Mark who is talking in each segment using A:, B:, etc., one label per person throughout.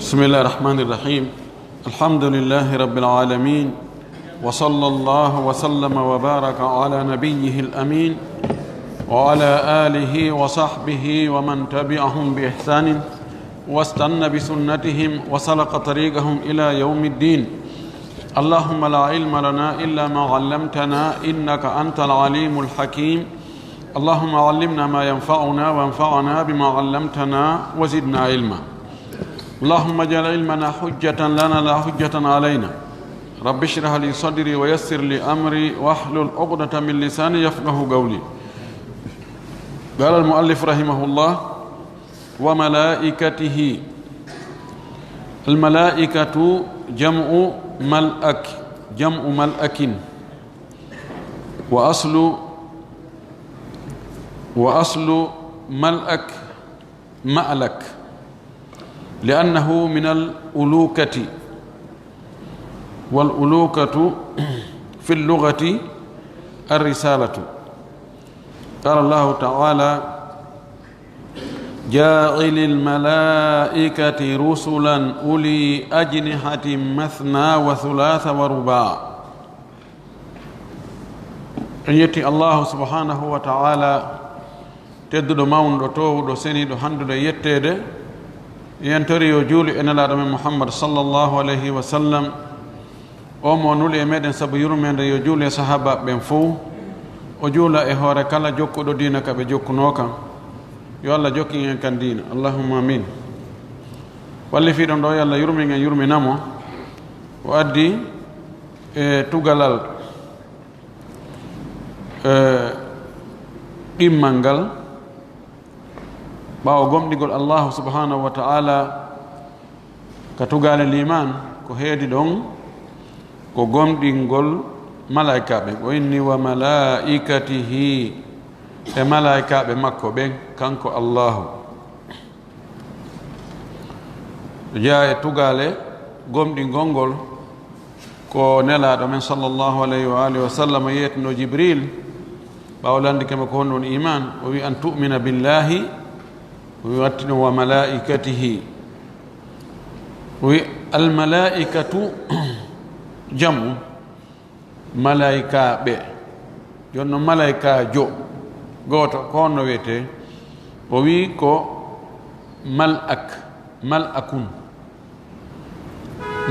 A: بسم الله الرحمن الرحيم الحمد لله رب العالمين وصلى الله وسلم وبارك على نبيه الأمين وعلى آله وصحبه ومن تبعهم بإحسان واستنى بسنتهم وسلك طريقهم إلى يوم الدين اللهم لا علم لنا إلا ما علمتنا إنك أنت العليم الحكيم اللهم علمنا ما ينفعنا وانفعنا بما علمتنا وزدنا علما اللهم اجعل علمنا حجة لنا لا حجة علينا رب اشرح لي صدري ويسر لي أمري واحلل عقدة من لساني يفقه قولي. قال المؤلف رحمه الله وملائكته. الملائكة جمع ملأك جمع ملأك وأصل ملأك مألك لأنه من الألوكة والألوكة في اللغة الرسالة. قال الله تعالى جاعل الملائكة رسلا أولي أجنحة مثنى وثلاث ورباع. يتي الله سبحانه وتعالى تدد ماون دو تو دو سيني دو هاندو يتede yentori yo juuli enelaɗo men Muhammad sallallahu alayhi wa sallam o mo nuli e meɗen sabu yurmede yo juuli e sahaba ɓen fof o juula e hoore kala jokkuɗo diina ka ɓe jokkuno kam yo Allah jokki en kan diina allahumma amin. walli fiɗon ɗo yo Allah yurmin en yurminamo o addi e tugalal ɗimmal ngal ɓaawo gomɗigol allahu subhanahu wa ta'ala ka tugale liman ko heedi ɗon ko gomɗingol malaikaɓe o inni wa malaikatihi e malaikaɓe makko ɓen kanko allahu jaa e tugale gomɗingol ngol ko nelaɗo men sallllahu alayhi wa alihi wa sallam yeyetno jibril ɓaawo landikema ko honɗon iman o wi an tu'mina billahi ويوتن وملائكته الملائكة جمع ملائكة ب يون ملائكة جو غوتو كون ويته وي كو ملأك ملأكون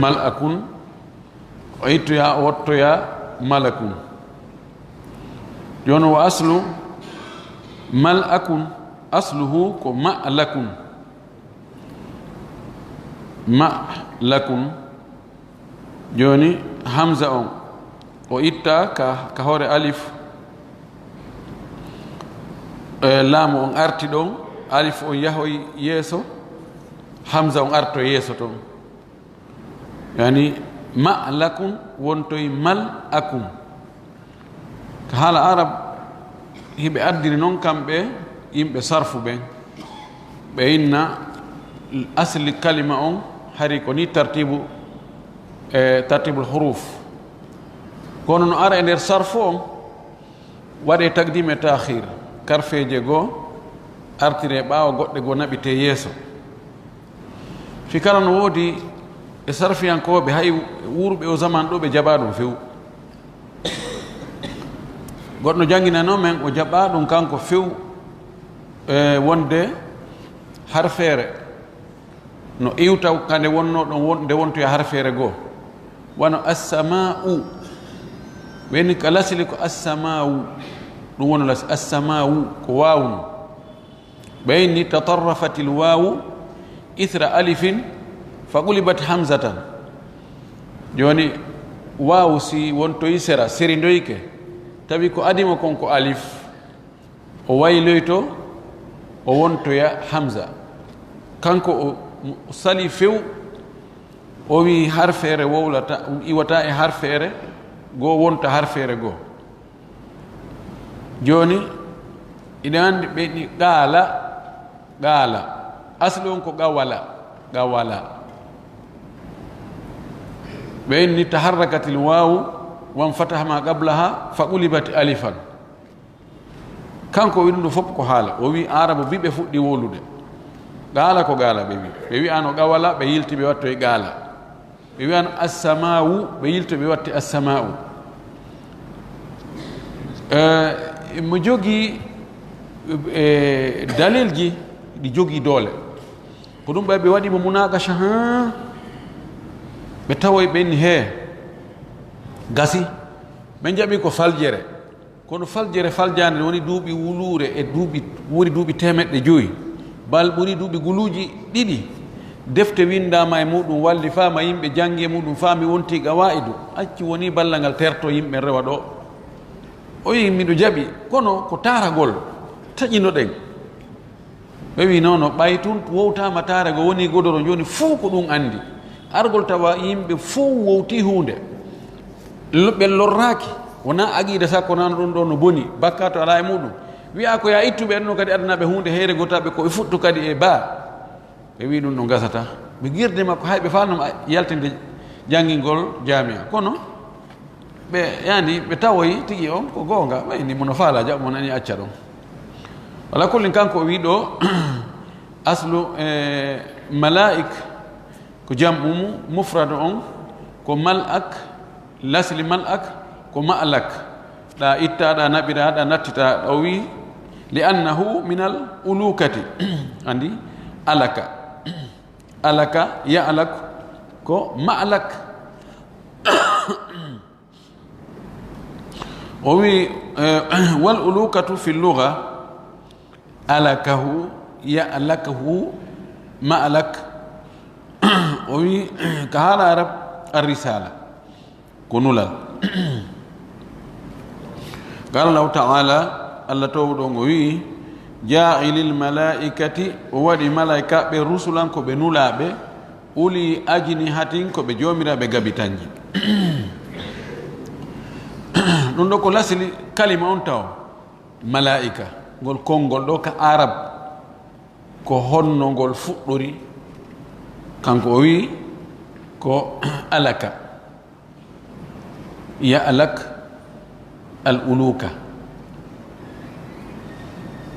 A: ملأكون ايتو يا وتو يا ملأكون يون واصل ملأكون asluhu ko ma'lakun joni hamza on o itta ka hore alif laamu on arti ɗon alif on yahoy yeeso hamza on arto yeeso toon yani ma'lakun wontoy mal'akun ka haala arab hiɓe addiri noon kamɓe yimɓe sarfu ɓen ɓe inna asli kalima on hari ko ni tartibul huruf kono no ara e nder sarfu on waɗe taqdim e takhir karfeje goo artire ɓaawo goɗɗe goo naɓite yeeso fi kala no woodi e sarfiyankoɓe hay wurɓe o zaman ɗo ɓe jaɓa ɗum few goɗɗo jangginano men o jaɓa ɗum kanko few wonde harfeere no iwta kande wonno ɗon nde wontoya harfeere goo wano assama'u weni ka lasili ko assama'u ɗum wono lasi assama'u ko wawno ɓayni tatarrafat il wawu ithra alifin fa qulibat hamzatan joni wawu si wontoyi sera serindoyke tawi ko adima kon ko alif o wayloyto o wontoya hamza kanko o sali few o wi harfeere wowlata iwata e harfeere goo wonta harfeere goo joni ina andi ɓeni qaala asli on ko qawala ɓeyni taharrakatil wawu wan fataha ma qablaha fa qulibat alifan kanko wi ɗum ɗo fof ko haala o wi arabu biɓe fuɗɗi wolude gaala ko gaala ɓe wi ɓe wi'ano gawala ɓe yilti ɓe watto e gaala ɓe wi'ano assama'u ɓe yilto ɓe watti assama'u mo jogii dalilji ɗi jogii doole ko ɗum ɓe waɗimo munaqasha ha ɓe tawoy ɓenni he gasi ɓe jaɓi ko faljere kono faljere faljande woni duuɓi wuluure e woni duuɓi 500 bal ɓuri duuɓi guluuji ɗiɗi defte windama e muɗum walli faama yimɓe jangi e muɗum faami wonti gawaidu acci woni ballal ngal terto yimɓe rewa ɗo o wi miɗo jaɓi kono ko taragol taƴinoɗen ɓe wi nono ɓay tun wowtama tarago woni godoro joni fuu ko ɗum andi argol tawa yimɓe fuu wowti hunde ɓe lorraki wona aqida sakko nano ɗum ɗo no boni bakkato ala e muɗum wiya ko ya ittuɓe ɗno kadi adanaɓe hunde heere gotaɓe koɓe fuɗtu kadi e ba ɓe wi ɗum ɗo gasata ɓe girde makko hayɓe falnoma yaltinde jangingol jamia kono ɓe yani ɓe tawoyi tigi on ko gonga ɓayni mono faala jaɓ mo nani acca ɗon wala kullin kanko o wi ɗo aslu malaik ko jam'umu mufradu on ko malak lasli malak ko ma'lak ɗa itta ɗa naɓira ɗa nattita ɗo wi li annahu min al ulukati andi alaka alaka ya'lak ko ma'lak o wi wal ulukatu fi lugha alakahu ya'lakahu ma'lak o wi ka haala arab arrisala ko nulal qala allahu taala allah towɗo ngo wi ja'ilil malaikati o waɗi malaika ɓe rusulan ko ɓe nulaɓe uli ajnihatin ko ɓe jomiraɓe gabitanji ɗum ɗo ko lasili kalima on taw malaika ngol konngol ɗo ka arab ko honno ngol fuɗɗori kanko o wi ko alaka ya'lak al uluka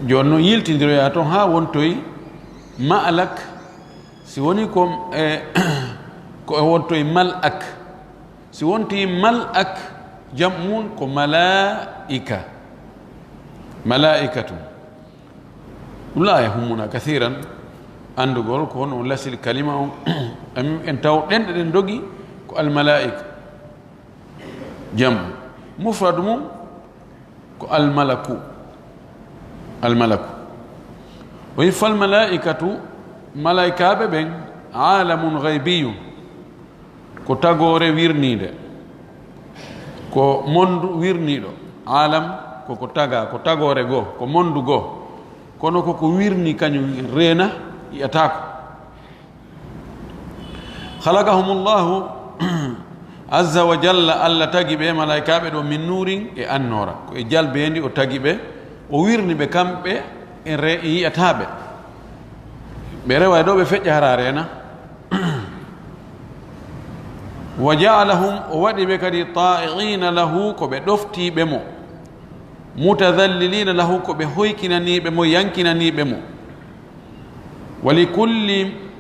A: joni noon yiltidiroya toon ha wontoyi ma'lak si woni ko ko wontoyi mal'ak si wonti mal'ak jam mum ko malaika malaikatu ɗum la yahummuna kathiran andugol ko hono on lasil kalima on amin en taw ɗenɗe ɗen dogi ko almalaika jam mufradu mum ko almalaku almalaku o wi fal malaikatu malaikaɓe ɓen alamun gaybiyum ko tagore wirnide ko mondu wirniɗo alam koko taga ko tagore goo ko mondu goo kono koko wirni kañum reena yiyatako halakahumullahu azza wa jalla allah tagi ɓe malaikaɓe ɗo min nurin e annora ko e jalbendi o tagi ɓe o wirni ɓe kamɓe e yiyataɓe ɓe rewa ɗo ɓe feƴƴa hara reena wa ja'alahum o waɗi ɓe kadi ta'iina lahu ko ɓe ɗoftiɓe mo mutadallilina lahu ko ɓe hoykinaniɓe mo yankinaniɓe mo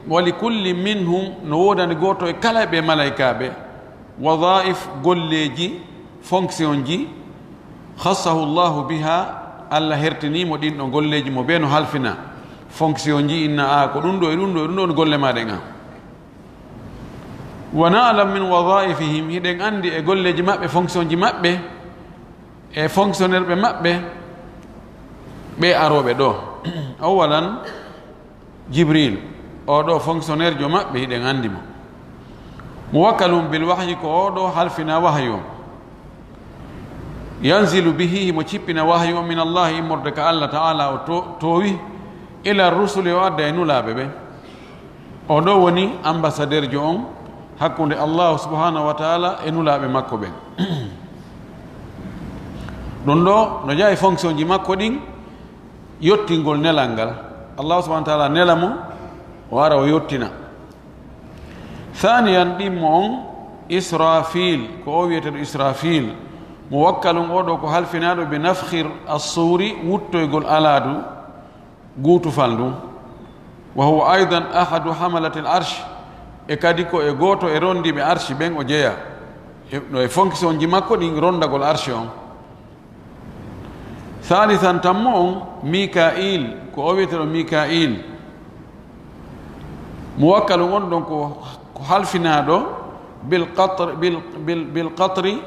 A: walikulli minhum no wodani goto e kala ɓe malaikaɓe wadaif golleji fonction ji khassahu llahu biha allah hertinimo ɗin ɗo golleji mo ɓe no halfina fonction ji inna a ko ɗum ɗo e ɗum ɗo e ɗum ɗo no golle maɗen a wa na'lam min wadaifihim hiɗen andi e golleji maɓɓe fonction ji maɓɓe e fonctionnaire ɓe maɓɓe ɓe aroɓe ɗo awalan jibril oɗo fonctionnaire jo maɓɓe hiɗen andi mo muwakkalum bil wahyi ko oɗo halfina wahyu o yanzilu bihi mo cippina wahyu o min allahi immorde ka allah taala o towi ila rusuli o adda e nulaɓe ɓe oɗo woni ambassadeur jo on hakkude allahu subhanahu wa taala e nulaɓe makko ɓen ɗum ɗo no jaa e fonction ji makko ɗin yottingol nelal ngal allahu subhanahu wa taala nela mo o ara o yottina thaniyan ɗimmo on israfil ko o wiyeteɗo israfil mo wakkalum oɗo ko halfinaɗo ɓe nafhir assuri wuttoygol aladu gutufal ndum wa huwa aidan ahadu hamalati al arsh e kadi ko e goto e rondiɓe arshi ɓen o jeeya no e fonction ji makko ɗin rondagol arshi on. Thalithan tammo on Mikail ko o wiyeteɗo Mikail muwakkalu on ɗon ko halfinaɗo bil qatri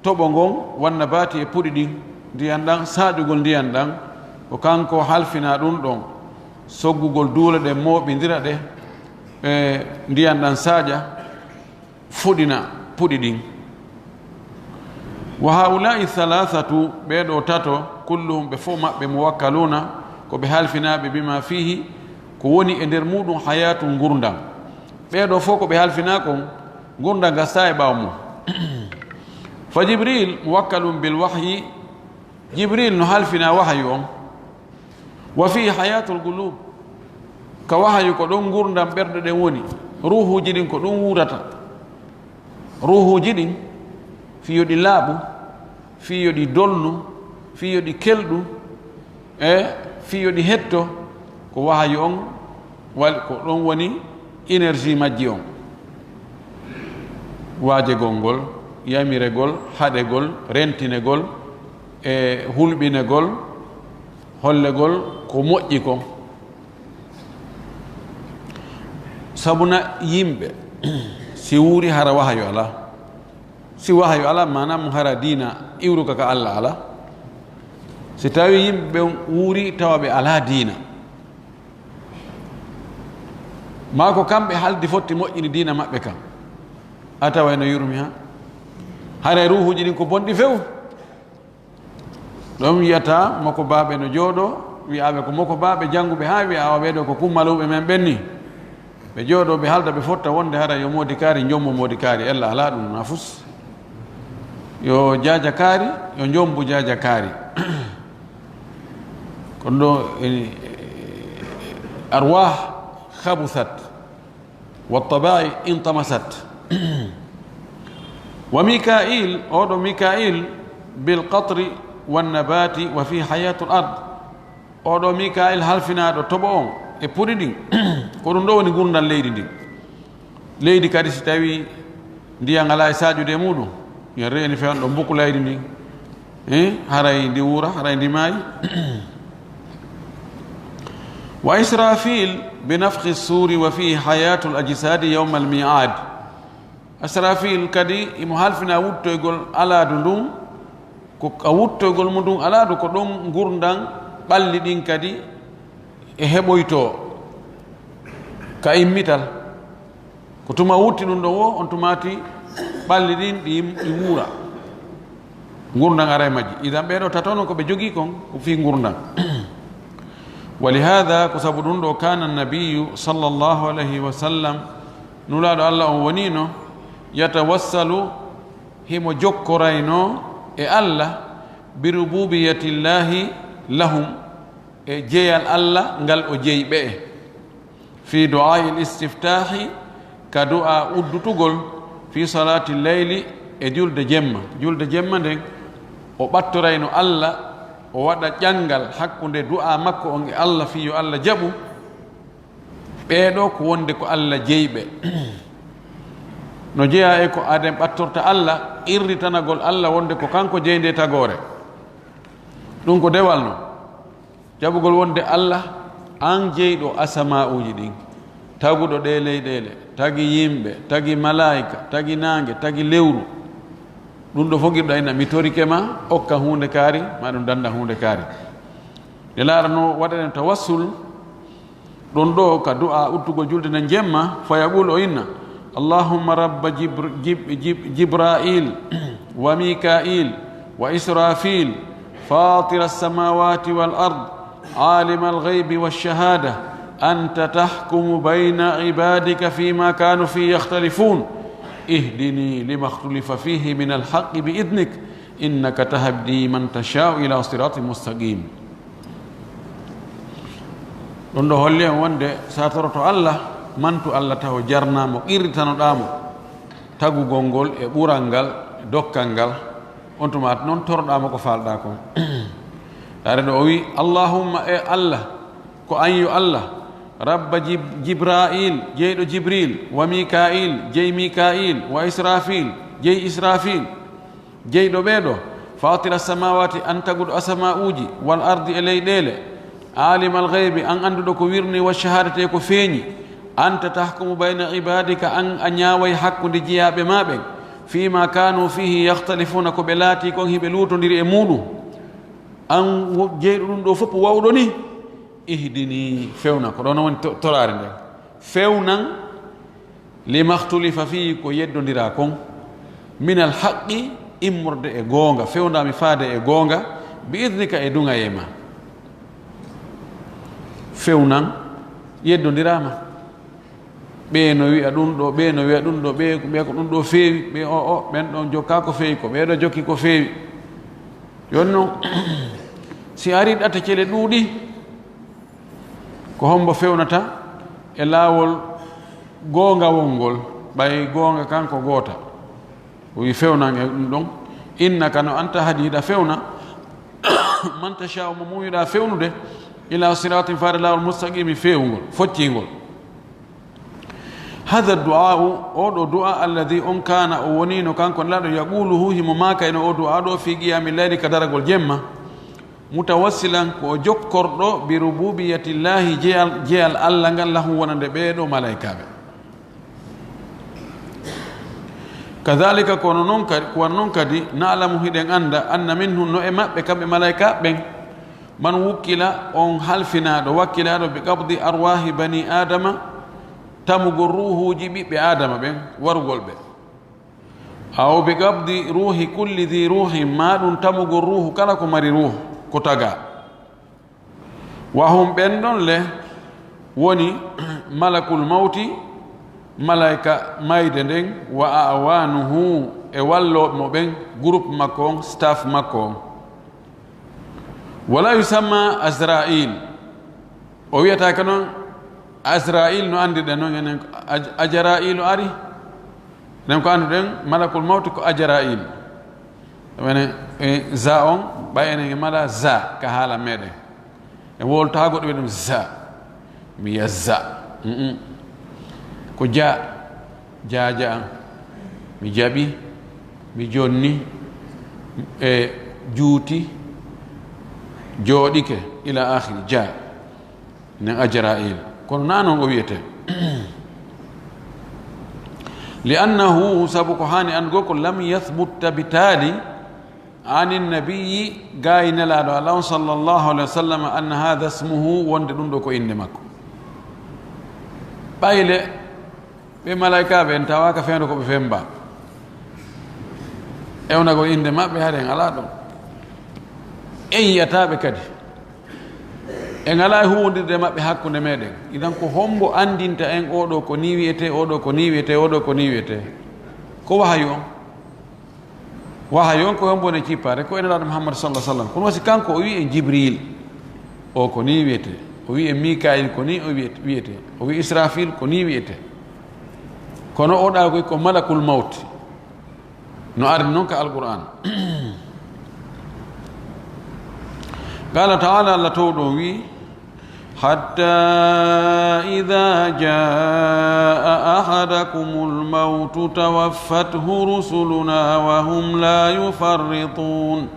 A: toɓo ngon wannabati e puɗi ɗin ndiyan ɗan saƴugol ndiyan ɗan ko kanko halfina ɗum ɗon soggugol duule ɗe moɓidira ɗe e ndiyan ɗan saƴa fuɗina puɗi ɗin. Wa haulai thalathatu ɓeɗo tato kulluhum ɓe fof maɓɓe muwakkaluna ko ɓe halfinaɓe bima fihi ko woni e nder muɗum hayatu gurdam. ɓeɗo fof ko ɓe halfina kon gurdam gasta e ɓaw mum. Fa Jibril muwakkalum bil wahyi, Jibril no halfina wahyu on. Wa fihi hayatul qulub, ka wahyu ko ɗon gurdam ɓerɗe ɗen woni, ruhuji ɗin ko ɗum wurata. Ruhuji ɗin fiyoɗi laaɓu, fiyoɗi dolnu, fiyoɗi kelɗu e fiyoɗi hetto ko wahyu on ko ɗon woni énergie majji on. Waajegol ngol, yamiregol, haɗegol, rentinegol e hulɓinegol, hollegol ko moƴƴi kon. Sabuna yimɓe si wuuri hara wahyu ala, si wahyu ala manam hara dina iwruka ka Allah ala. Si tawi yimɓe wuuri tawa ɓe ala dina, ma ko kamɓe haldi fotti moƴƴini dina maɓɓe kam, a tawa no yurmi ha hare ruhuji ɗin ko bonɗi few. ɗum wiyata moko baɓe no jooɗo, wiyaɓe ko moko baɓe jannguɓe ha wiya awa ɓeɗo ko kummaluɓe men ɓenni, ɓe jooɗo ɓe halda ɓe fotta wonde hara yo modi kaari jommo modi kaari. Allah ala ɗum nafus, yo jaaja kaari yo jombu jaaja kaari. kono ɗo arwah khabuthat wa tabai intamasat. Wa Mikail, oɗo Mikail bil qatri wan nabati wa fi hayatul ard, oɗo Mikail halfinaɗo toɓo on e puɗi ɗin ko ɗum ɗo woni gurdal leydi ndin. Leydi kadi si tawi ndiyan ala e saƴude muɗum, yen reeni fewan ɗo bukulaydi ndin haray ndi wuura, haray ndi maayi. Wa Israfil bi nafkhi suri wa fihi hayatul ajsadi yawma al mi'ad. Israfil kadi imo halfina wuttoygol alaadu ndun, ko a wuttoygol mum alaadu ko ɗon gurdan ɓalli ɗin kadi e heɓoyto ka immital, ko tuma wutti ɗum ɗon o on tumati ɓalli ɗin ɗi wuura, gurdan ara e majji. Idan ɓeɗo tatono ko ɓe jogii kon ko fi gurdan. Walihada ko sabu ɗum ɗo kana nabiyu sallallahu alayhi wa sallam, nulaɗo Allah on wonino yatawassalu himo jokkorayno e Allah bi rububiyatillahi lahum e jeeyal Allah ngal o jeeyi ɓe fi du'ai l-istiftahi ka du'a uddutugol fi salati leyli e julde jemma nden o ɓattorayno Allah o waɗa ƴangal hakkunde du'a makko on e Allah fi yo Allah jaɓu ɓeeɗo ko wonde ko Allah jeeyi ɓe. No jeeya e ko aden ɓattorta Allah, irritanagol Allah wonde ko kanko jeynde tagore. ɗum ko dewal no jaɓugol wonde Allah an jeyɗo asama'uji ɗin, taguɗo ɗe leyɗele, tagi yimɓe, tagi malaika, tagi nangue, tagi lewru. ɗum ɗo fogirɗa ina mi torike ma okka hunde kaari ma ɗum danda hunde kaari. nde laara no waɗanen tawassul ɗon ɗo ka du'a uttugol julde nden jemma, fa yaqul o inna allahumma rabba jibrail wa mikail wa israfil fatira as-samawati wal ard alima al-ghaybi wash-shahada anta tahkumu bayna ibadika fima kanu fi yakhtalifun ihdini lima ikhtalafa fihi min al-haqqi bi idnik innaka tahdi man tasha'u ila siratin mustaqim. ɗon ɗo holli en wonde sa toroto Allah mantu Allah taw jarnamo qirritanoɗamo tagugol ngol e ɓural ngal e dokkal ngal, on tuma noon toroɗama ko falɗa kon. tare ɗo o wi allahumma e Allah ko an yo Allah rabba jibrail jeyɗo jibril wa mikail jey mikail wa israfil jey israfil jeyɗo ɓeeɗo fatira samawati an taguɗo asama'uji wal ardi e leyɗele alima alghaybi an anduɗo ko wirni wa shahadate ko feeñi anta tahkumu bayna ibadika an a ñaaway hakkude jiyaɓe maɓen fima kanu fihi yahtalifuna ko ɓe laati kon hiɓe luutodiri e muɗum an jeyɗo ɗum ɗo fof wawɗo ni ihdini fewna ko ɗon woni torare nden fewnan limahtulifa fihi ko yeddodira kon min alhaqi immorde e goonga fewndami faade e goonga bi idnika e dungaye ma fewnan yeddodirama ɓe no wiya ɗum ɗo ɓe no wiya ɗum ɗo ɓe ko ɗum ɗo feewi ɓe ɓen ɗon jokka ko feewi ko ɓeɗo jokki ko feewi joni noon si ari ɗata cele ɗuuɗi ko hombo fewnata e laawol goongawol ngol ɓay goonga kanko goota o wi fewnan e ɗum ɗon innaka no anta hadiɗa fewna man tachau mo muyiɗa fewnude ila siratin faade laawol mustaqimi fewngol foccingol hada du'a'u oɗo du'a alladi on kana o wonino kanko laɗo yaquluhu himo maka eno o du'a ɗo fi qiyami leyli ka daragol jemma mutawassilan ko o jokkorɗo bi rububiyatillahi jeyal allah ngal lahu wonande ɓeeɗo malaikaɓe kadhalika kono noon kadi na'lamu hiɗen anda anna minhum no e maɓɓe kamɓe malaika ɓen man wukkila on halfinaɗo wakkilaɗo bi qabdi arwahi bani adama tamugo ruhuji ɓiɓɓe adama ɓen warugol ɓe aw bi qabdi ruhi kulli dhi ruhin ma ɗum tamugo ruhu kala ko mari ruhu ko taga wa hum ɓen ɗon le woni malakul mawti malaika mayde nden wa awanuhu e walloɓe mo ɓen groupe makko on staff makko on wala yusamma azrail o wiyata ka noon azrail no andirɗen noon enen ajarailu ari enen ko anduɗen malakul mawti ko ajarail wene za on ɓay enen e mala za ka haala meɗen en woltagoɗo ɓe ɗum za mi yiya za ko jaja an mi jaɓi mi jonni e juuti jooɗike ila akhiri ja nen ajarail kono na noon o wiyete li annahu sabu ko hani andugo ko lam yathbut tabitali ani nabiyi gayi nelaɗo allah on sallllahu alayhi wa sallam anna hada ismuhu wonde ɗum ɗo ko inde makko ɓayle ɓe malaikaɓe en tawaka fewde koɓe femba ewnago inde maɓɓe haɗen ala ɗon en yiyataɓe kadi en ala huwodirde maɓɓe hakkude meɗen idan ko hombo andinta en oɗo ko ni wiyete oɗo ko ni wiyete oɗo ko ni wiyete ko wahayu on ko hombone cippare ko enelaɗo muhammad sallah sallam kono wasi kanko o wi e jibril o ko ni wiyete o wi e mikail ko ni o wiyete o wi israfil ko ni wiyete kono oɗa koy ko malakul mawt no ardi noon ka alquran qala taala allah towɗo wi حتى إذا جاء أحدكم الموت توفته رسلنا وهم لا يفرطون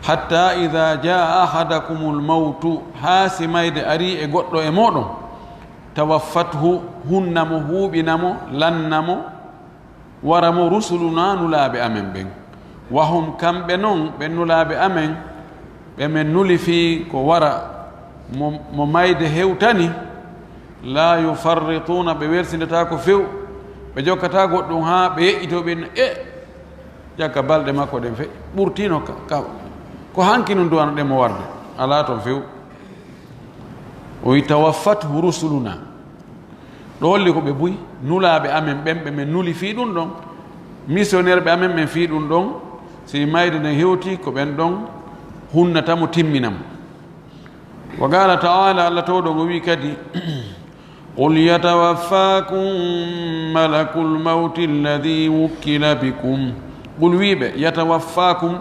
A: حتى إذا جاء أحدكم الموت حاسميد أري إغوطو إمودو توفته هنمو هوبنمو لنمو ورمو رسلنا نلاب أمن بن وهم كم بنون بن نلاب أمن بمن نلفي كو ورا mo mayde hewtani la yufarrituna ɓe wersindata ko few ɓe jokkata goɗɗum ha ɓe yeƴƴito ɓen jakka balɗe makko ɗen fe ɓurtino ko hanki no duwano ɗen mo warde ala toon few o wi tawaffathu rusuluna ɗo holli ko ɓe buy nulaɓe amen ɓen ɓe men nuli fi ɗum ɗon missionnaire ɓe amen ɓen fi ɗum ɗon si mayde nden hewti ko ɓen ɗon hunnatamo timminamo wa qala taala allah towɗo ngo wi kadi qul yatawaffakum malakul mawti alladi wukkila bikum qul wiɓe yatawaffakum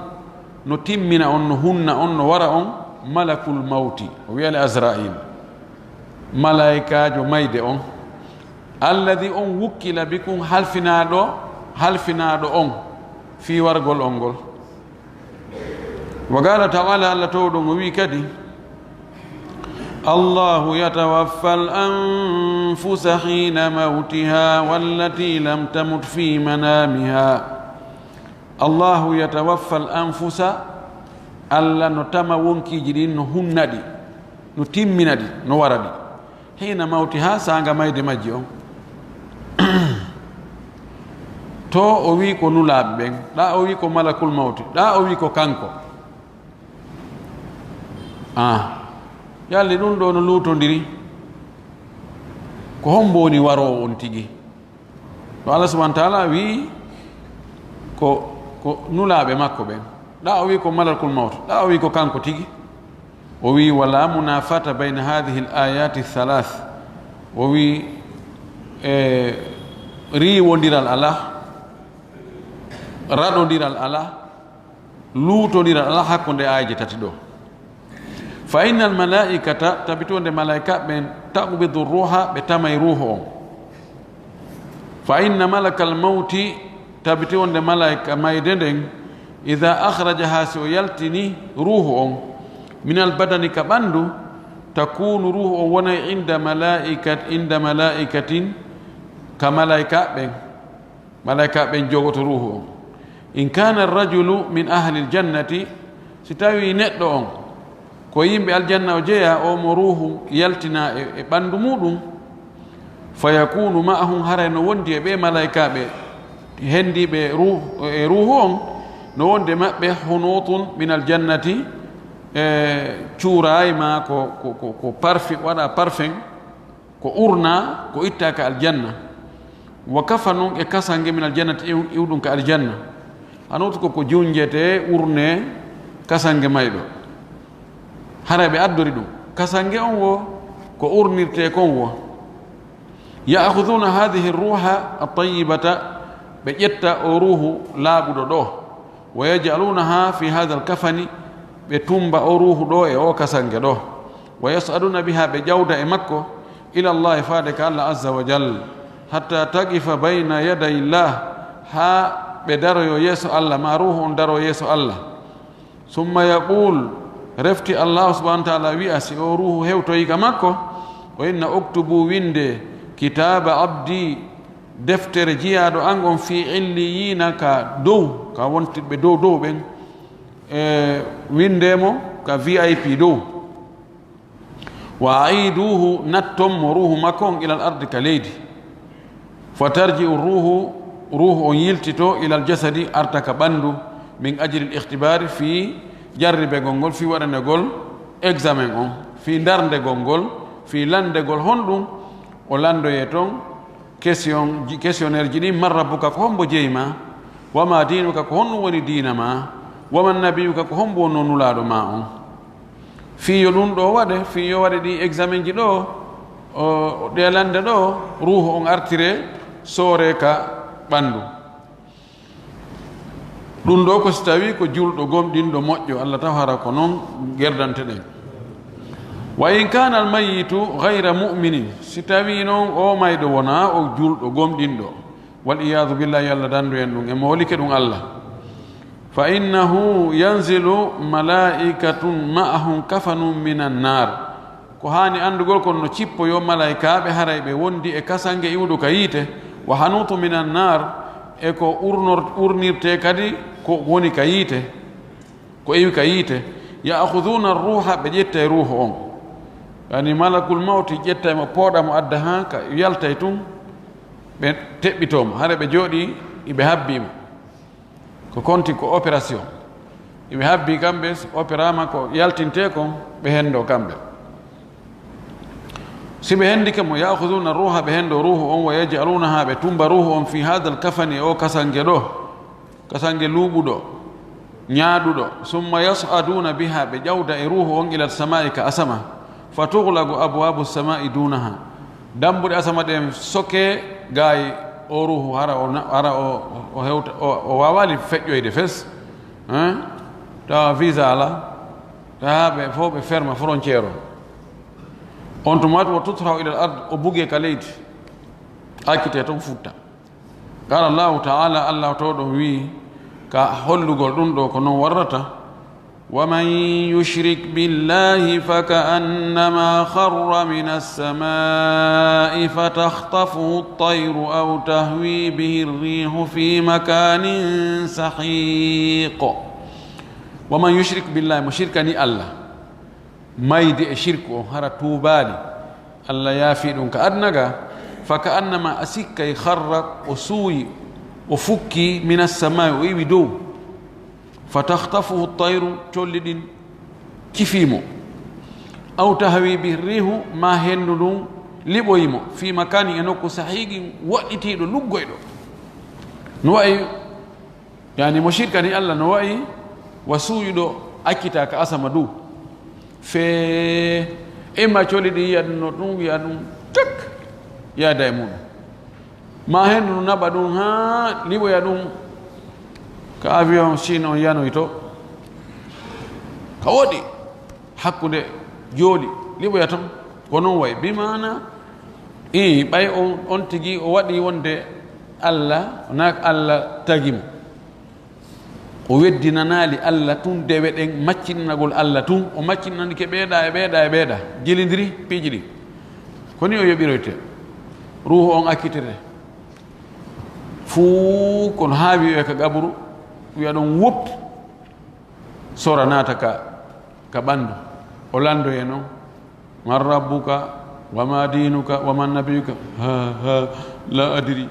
A: no timmina on no hunna on no wara on malakul mawti o wiyale azrail malaikajo mayde on alladi on wukkila bikum halfinaɗo on fi wargol on ngol wa qala taala allah towɗon o wi kadi الله يتوفى الأنفس حين موتها والتي لم تمت في منامها الله يتوفى الأنفس ألا نتما ونكي جدين هندي نتمندي نوردي حين موتها سانغا مايد ماجيو to o wi ko nulaaɓe ɓen ɗa o wi ko malakul mawti ɗa o wi ko kanko yalli ɗum ɗo no luutondiri ko hombo woni warowo on tigi to allah subahana taala wi ko nulaaɓe makko ɓen ɗa o wi ko malakul mawt ɗa o wi ko kanko tigi o wi wala munafata bayna hadihi l ayati thalath o wi riwodiral ala raɗodiral ala luutodiral ala hakkunde ayje tati ɗo fa inna al malaikata tabitonde malaika ɓen taqbidu ruha ɓe tamay ruhu on fa inna malaka al mawti tabitonde malaika mayde nden ida akhrajaha si o yaltini ruhu on min al badani ka ɓandu takunu ruhu on wonay inda malaikatin ka malaika ɓen jogoto ruhu on in kana arrajulu min ahli l jannati si tawi neɗɗo on ko yimɓe aljanna o jeeya o mo ruhu yaltina e ɓanndu muɗum fa yakunu ma'ahum haray no wondi e ɓe malaikaɓe hendiɓe e ruhu on no wonde maɓɓe hunutun min aljannati cuurayma ko parfi waɗa parfum ko urna ko ittaka aljanna wa kafanun e kasange min aljannati iwɗum ka aljanna hanoto ko junjete urne kasange mayɗo hara ɓe addori ɗum kasange on wo ko urnirte kon wo yaakhuduna hadihi ruha atayibata ɓe ƴetta o ruhu laaɓuɗo ɗo wa yajalunaha fi hada alkafani ɓe tumba o ruhu ɗo e o kasange ɗo wa yasaduna biha ɓe ƴawda e makko ila llahi faade ka allah azza wa jal hatta taqifa bayna yaday llah ha ɓe daroyo yeeso allah ma ruhu on daro yeeso allah summa yaqul refti allahu subahana taala wi'a si o ruhu hewtoyi ka makko o inna oktubu winde kitaba abdi deftere jiyaɗo an on fi illiyina ka dow ka wontiɓe dow ɓen windemo ka vip dow wa aiduhu nattonmo ruhu makko on ilal ardi ka leydi fa tarji u ruhu on yiltito ilal jasadi arta ka ɓandu min ajli l ihtibari fi jarribegol ngol fi waɗanegol examen on fi darndegol ngol fi landegol honɗum o landoye toon questionnaire ji ɗi man rabbuka ko hombo jeyma wama dinuka ko honɗum woni diina ma waman nabiyuka ko hombo wonno nulaɗo ma on fiyo ɗum ɗo waɗe fiyo waɗe ɗi examen ji ɗo ɗe lande ɗo ruhu on artire soore ka ɓandu ɗum ɗo ko si tawi ko julɗo gomɗinɗo moƴƴo allah taw hara ko noon gerdante ɗen wa in kana al mayitu gayra muminin si tawi noon o mayɗo wona o julɗo gomɗinɗo wal iyadu billahi allah dandu en ɗum e molike ɗum allah fa innahu yanzilu malaikatun ma'ahum kafanun min annar ko hani andugol kon no cippoyo malaikaɓe haray ɓe wondi e kasange iwɗu ka yiite wa hanutu min annar e ko urnirte kadi ko woni ka yiite ko iwi ka yiite yaakhuduna ruha ɓe ƴetta e ruhu on yani malakul mawti ƴetta emo pooɗa mo adda ha ka yaltay tun ɓe teɓɓitomo hare ɓe jooɗi iɓe habbima ko konti ko opération iɓe habbi kamɓe opérama ko yaltinte kon ɓe hendo kamɓe si ɓe hendike mo yaakhuduna ruha ɓe hendo ruhu on wa yajalunaha ɓe tumba ruhu on fi hada l kafani o kasange ɗo kasange luuɓuɗo ñaaɗuɗo summa yasaduna biha ɓe ƴawda e ruhu on ila samai ka asama fa tuglagu abwabu samai dunaha dambuɗe asama ɗen soke gaay o ruhu hara o hewta o wawali feƴƴoyde fes tawa visa ala tawa ɓe fof ɓe ferma frontiére o on tumat wa tutrahu ila al-ard o buge ka leydi akkite ton futta qala Allah ta'ala Allah to do wi ka hollugol dum do ko non warrata ومن يشرك بالله فكأنما خر من السماء فتخطفه الطير أو تهوي به الريح في مكان سحيق ومن يشرك بالله مشركني الله ما يدي شركه هر توبالي الله يافيدون كأدنغا فكأنما أسيك يخر وسوي وفكي من السماء ويبدو فتخطفه الطير تولد كفيمو أو تهوي به الريح ما هندو لبويمو في مكان ينوكو سحيق وقتيدو لغويدو نوائي يعني مشركني الله نوائي وسويدو أكتا كأسمدو في إما تولد يدنو تك يا دايمون ما هندو نبدو ها لبو يدو ka avion sino yano ito ka wodi hakkude jodi libo yatam kono way bi mana bay on tigi o wadi wonde Allah nak Allah tagimo o weddinanaali Allah tun dewe den maccinnagol Allah tun o maccinnani ke beeda e beeda jilindiri pijidi koni o yobiroyte ruhu on akkitire fu kon haawi e ka gaburu wiya ɗon wop sora naata ka ɓanndu o lando e noon man rabbuka wama dinuka waman nabiyuka ha la adiri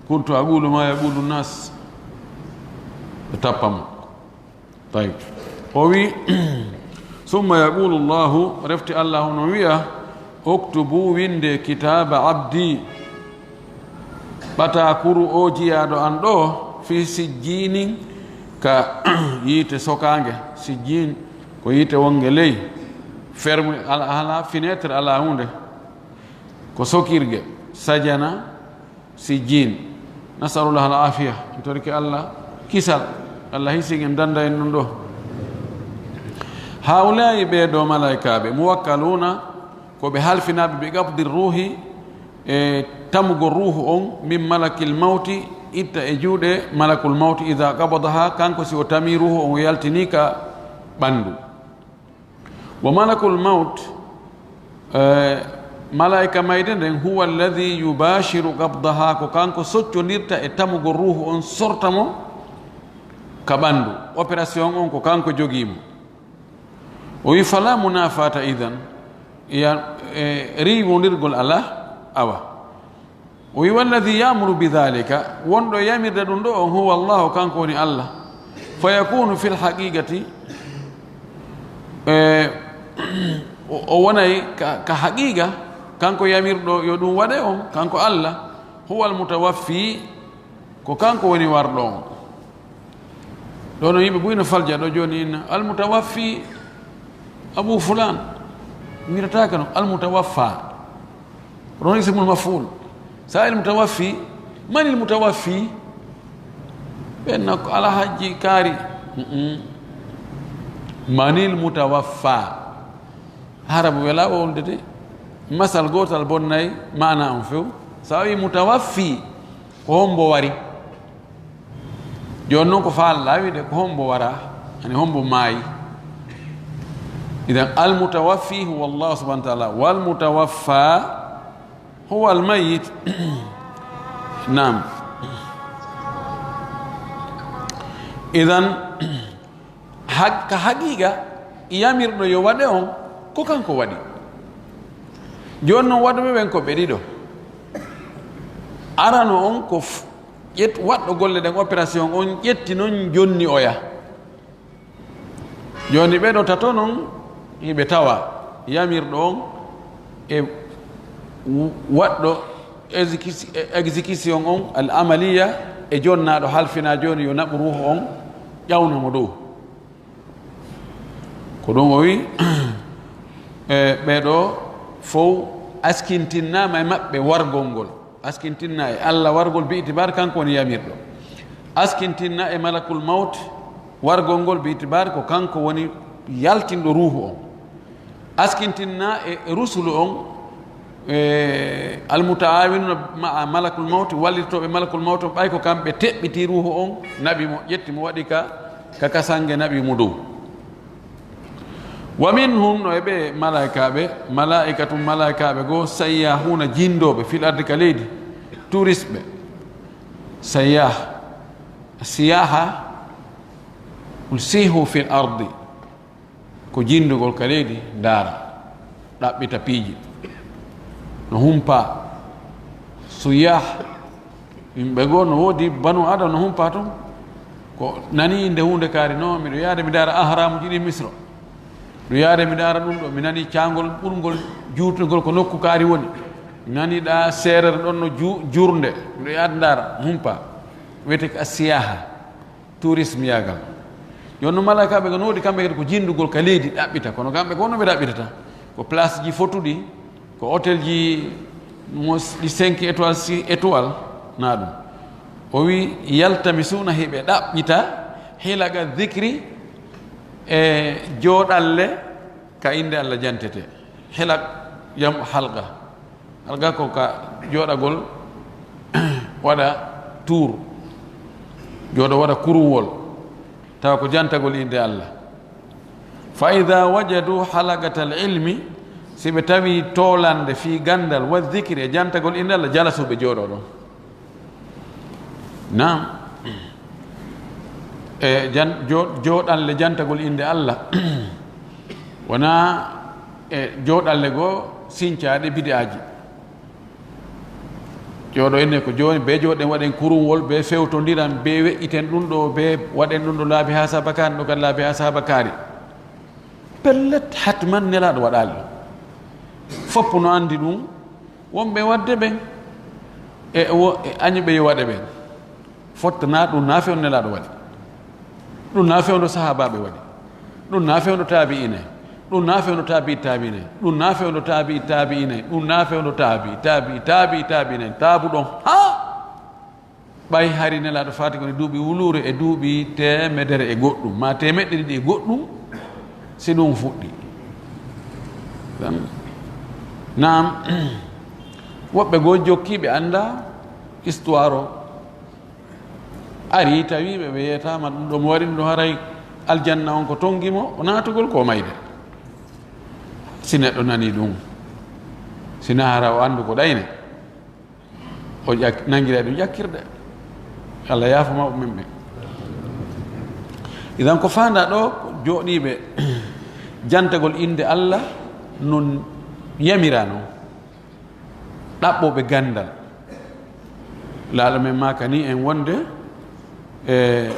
A: kuntu aqulu ma yaqulu nnas e tappamo tayib o wi summa yaqulu llahu refti allahu no wiya oktubu winde kitaba abdi ɓata kuru o jiyaɗo an ɗo fi sijjinin ka yiite sokange sijjin ko yiite wonge ley ferme ala fenêtre ala hunde ko sokirge sajana sijjin nasalullah al afiya torki Allah kisal Allah hisingen danda en non do haulai be do malaikabe muwakkaluna ko be halfinabe be gabdi ruhi e tamugo ruhu on min malakil mauti itta e juuɗe malakul mawti ida qabadaha kanko si o tami ruhu on yaltini ka ɓanndu wa malakul mawt malaika mayde nden huwa alladi yubashiru qabdaha ko kanko soccondirta e tamugo ruhu on sortamo ka ɓanndu opération on ko kanko jogiimo o wi fala munafata idan ya riwondirgol ala awa o wi walladi yamuru bidhalika wonɗo yamirde ɗum ɗo on huwa allahu kanko woni allah fa yakunu fi lhaqiqati o wonay ka haqiqa kanko yamirɗo yo ɗum waɗe on kanko allah huwa almutawaffi ko kanko woni warɗo on ɗo no yimɓe ɓuyno falja ɗo joni inna almutawaffi abou fulan wirataka no almutawaffa ron ismul maful sa المتوفي من المتوفي بأنك على حج كاري من المتوفى هرب ولا ولدتي مثل قوت البناي معنى أنفو ساوي متوفي هم بواري جونو كفال لا بيد هم بوارا يعني هم بماي إذا المتوفي هو الله سبحانه وتعالى والمتوفى هو الميت نعم إذن حقيقة يامير دو يوادي on ko kanko wadi jonno wadbe ben ko bedido arano on ko ƴet waddo golle den opération on ƴetti non jonni oya joni be do tato non hibe tawa yamir do on e waddo exécution on al amaliya e jonnaɗo halfina joni yo naɓu ruhu on ƴawnamo dow ko ɗum o wi e ɓeɗo fof askintinnama e maɓɓe wargol ngol askintinna e Allah wargol bi itibar kanko woni yamirɗo askintinna e malakul maut wargol ngol bi itibar ko kanko woni yaltinɗo ruhu on askintinna e rusulu on almutaawinuna ma malakul mawt wallitoɓe malakul mawt ɓay ko kamɓe teɓɓiti ruhu on nabi mo ƴetti mo waɗi ka kasange nabi mu dow wa minhum no eɓe malaikaɓe goo sayyahuna jindoɓe fil ardi ka leydi touriste ɓe siyaha sihu fil ardi ko jindugol ka leydi ndaara ɗaɓɓita piiji no humpa suyah yimɓe goo no woodi banu adam no humpa toon ko nani nde hunde kaari no miɗo yaade mi daara ahramuji ɗi misro ɗo yaade mi daara ɗum ɗo mi nani caangol ɓurgol juutnugol ko nokku kaari woni mi nani ɗa seerere ɗon no jurde miɗo yaade ndaara humpa wiyete ko siyaha tourisme yagal jonno malaikaɓe ko no woodi kamɓe kadi ko jindugol ka leydi ɗaɓɓita kono kamɓe ko no ɓe ɗaɓɓitata ko place ji fotuɗi ko hôtel ji mo ɗi 5 étoile 6 étoile na ɗum o wi yaltamisuna heɓe ɗaɓɓita hilaga dhicri e jooɗalle ka inde Allah jantete hilak yam halga ko ka jooɗagol waɗa tour jooɗo waɗa kuruwol tawa ko jantagol inde Allah fa ida wajadu halagatal ilmi si ɓe tawi toolande fi gandal wa dhicri e jantagol inde Allah jalasuɓe jooɗo ɗon nam e jooɗalle jantagol inde Allah wona e jooɗalle goo siñcaɗe bid'aji jooɗo enne ko joni be jooɗen waɗen kurumwol be fewtodiran be weƴƴiten ɗum ɗo be waɗen ɗum ɗo laabi ha sabakari ɗo kadi laabi ha sabakari pellet hatman nelaɗo waɗali ɗum foppu no andi ɗum wonɓe wadde ɓen e añuɓe yo waɗe ɓen fottana ɗum na fewno nelaɗo waɗi ɗum na fewno sahabaɓe waɗi ɗum na fewno taabi ine ɗum na fewno taabi taabine ɗum na fewno taabi taabi ine ɗum na fewno taabi ine taabu ɗon ha ɓay hari nelaɗo fati koni duuɓi wulure e duuɓi temedere e goɗɗum ma temeɗɗe ɗiɗi e goɗɗum si ɗum fuɗɗi nam woɓɓe goo jokkiɓe anda histoire o ari tawiɓe ɓe yeyatama ɗum ɗo mo waɗi ɗum ɗo haray aljanna on ko tonguimo o natugol ko mayde si neɗɗo nani ɗum sina hara o andu ko ɗayne o nanguira ɗum ƴakkirɗe Allah yaafama min ɓe idan ko fanda ɗo jooɗiɓe jantagol inde Allah non yamira noon ɗaɓɓoɓe gandal laaɗa men makani en wonde e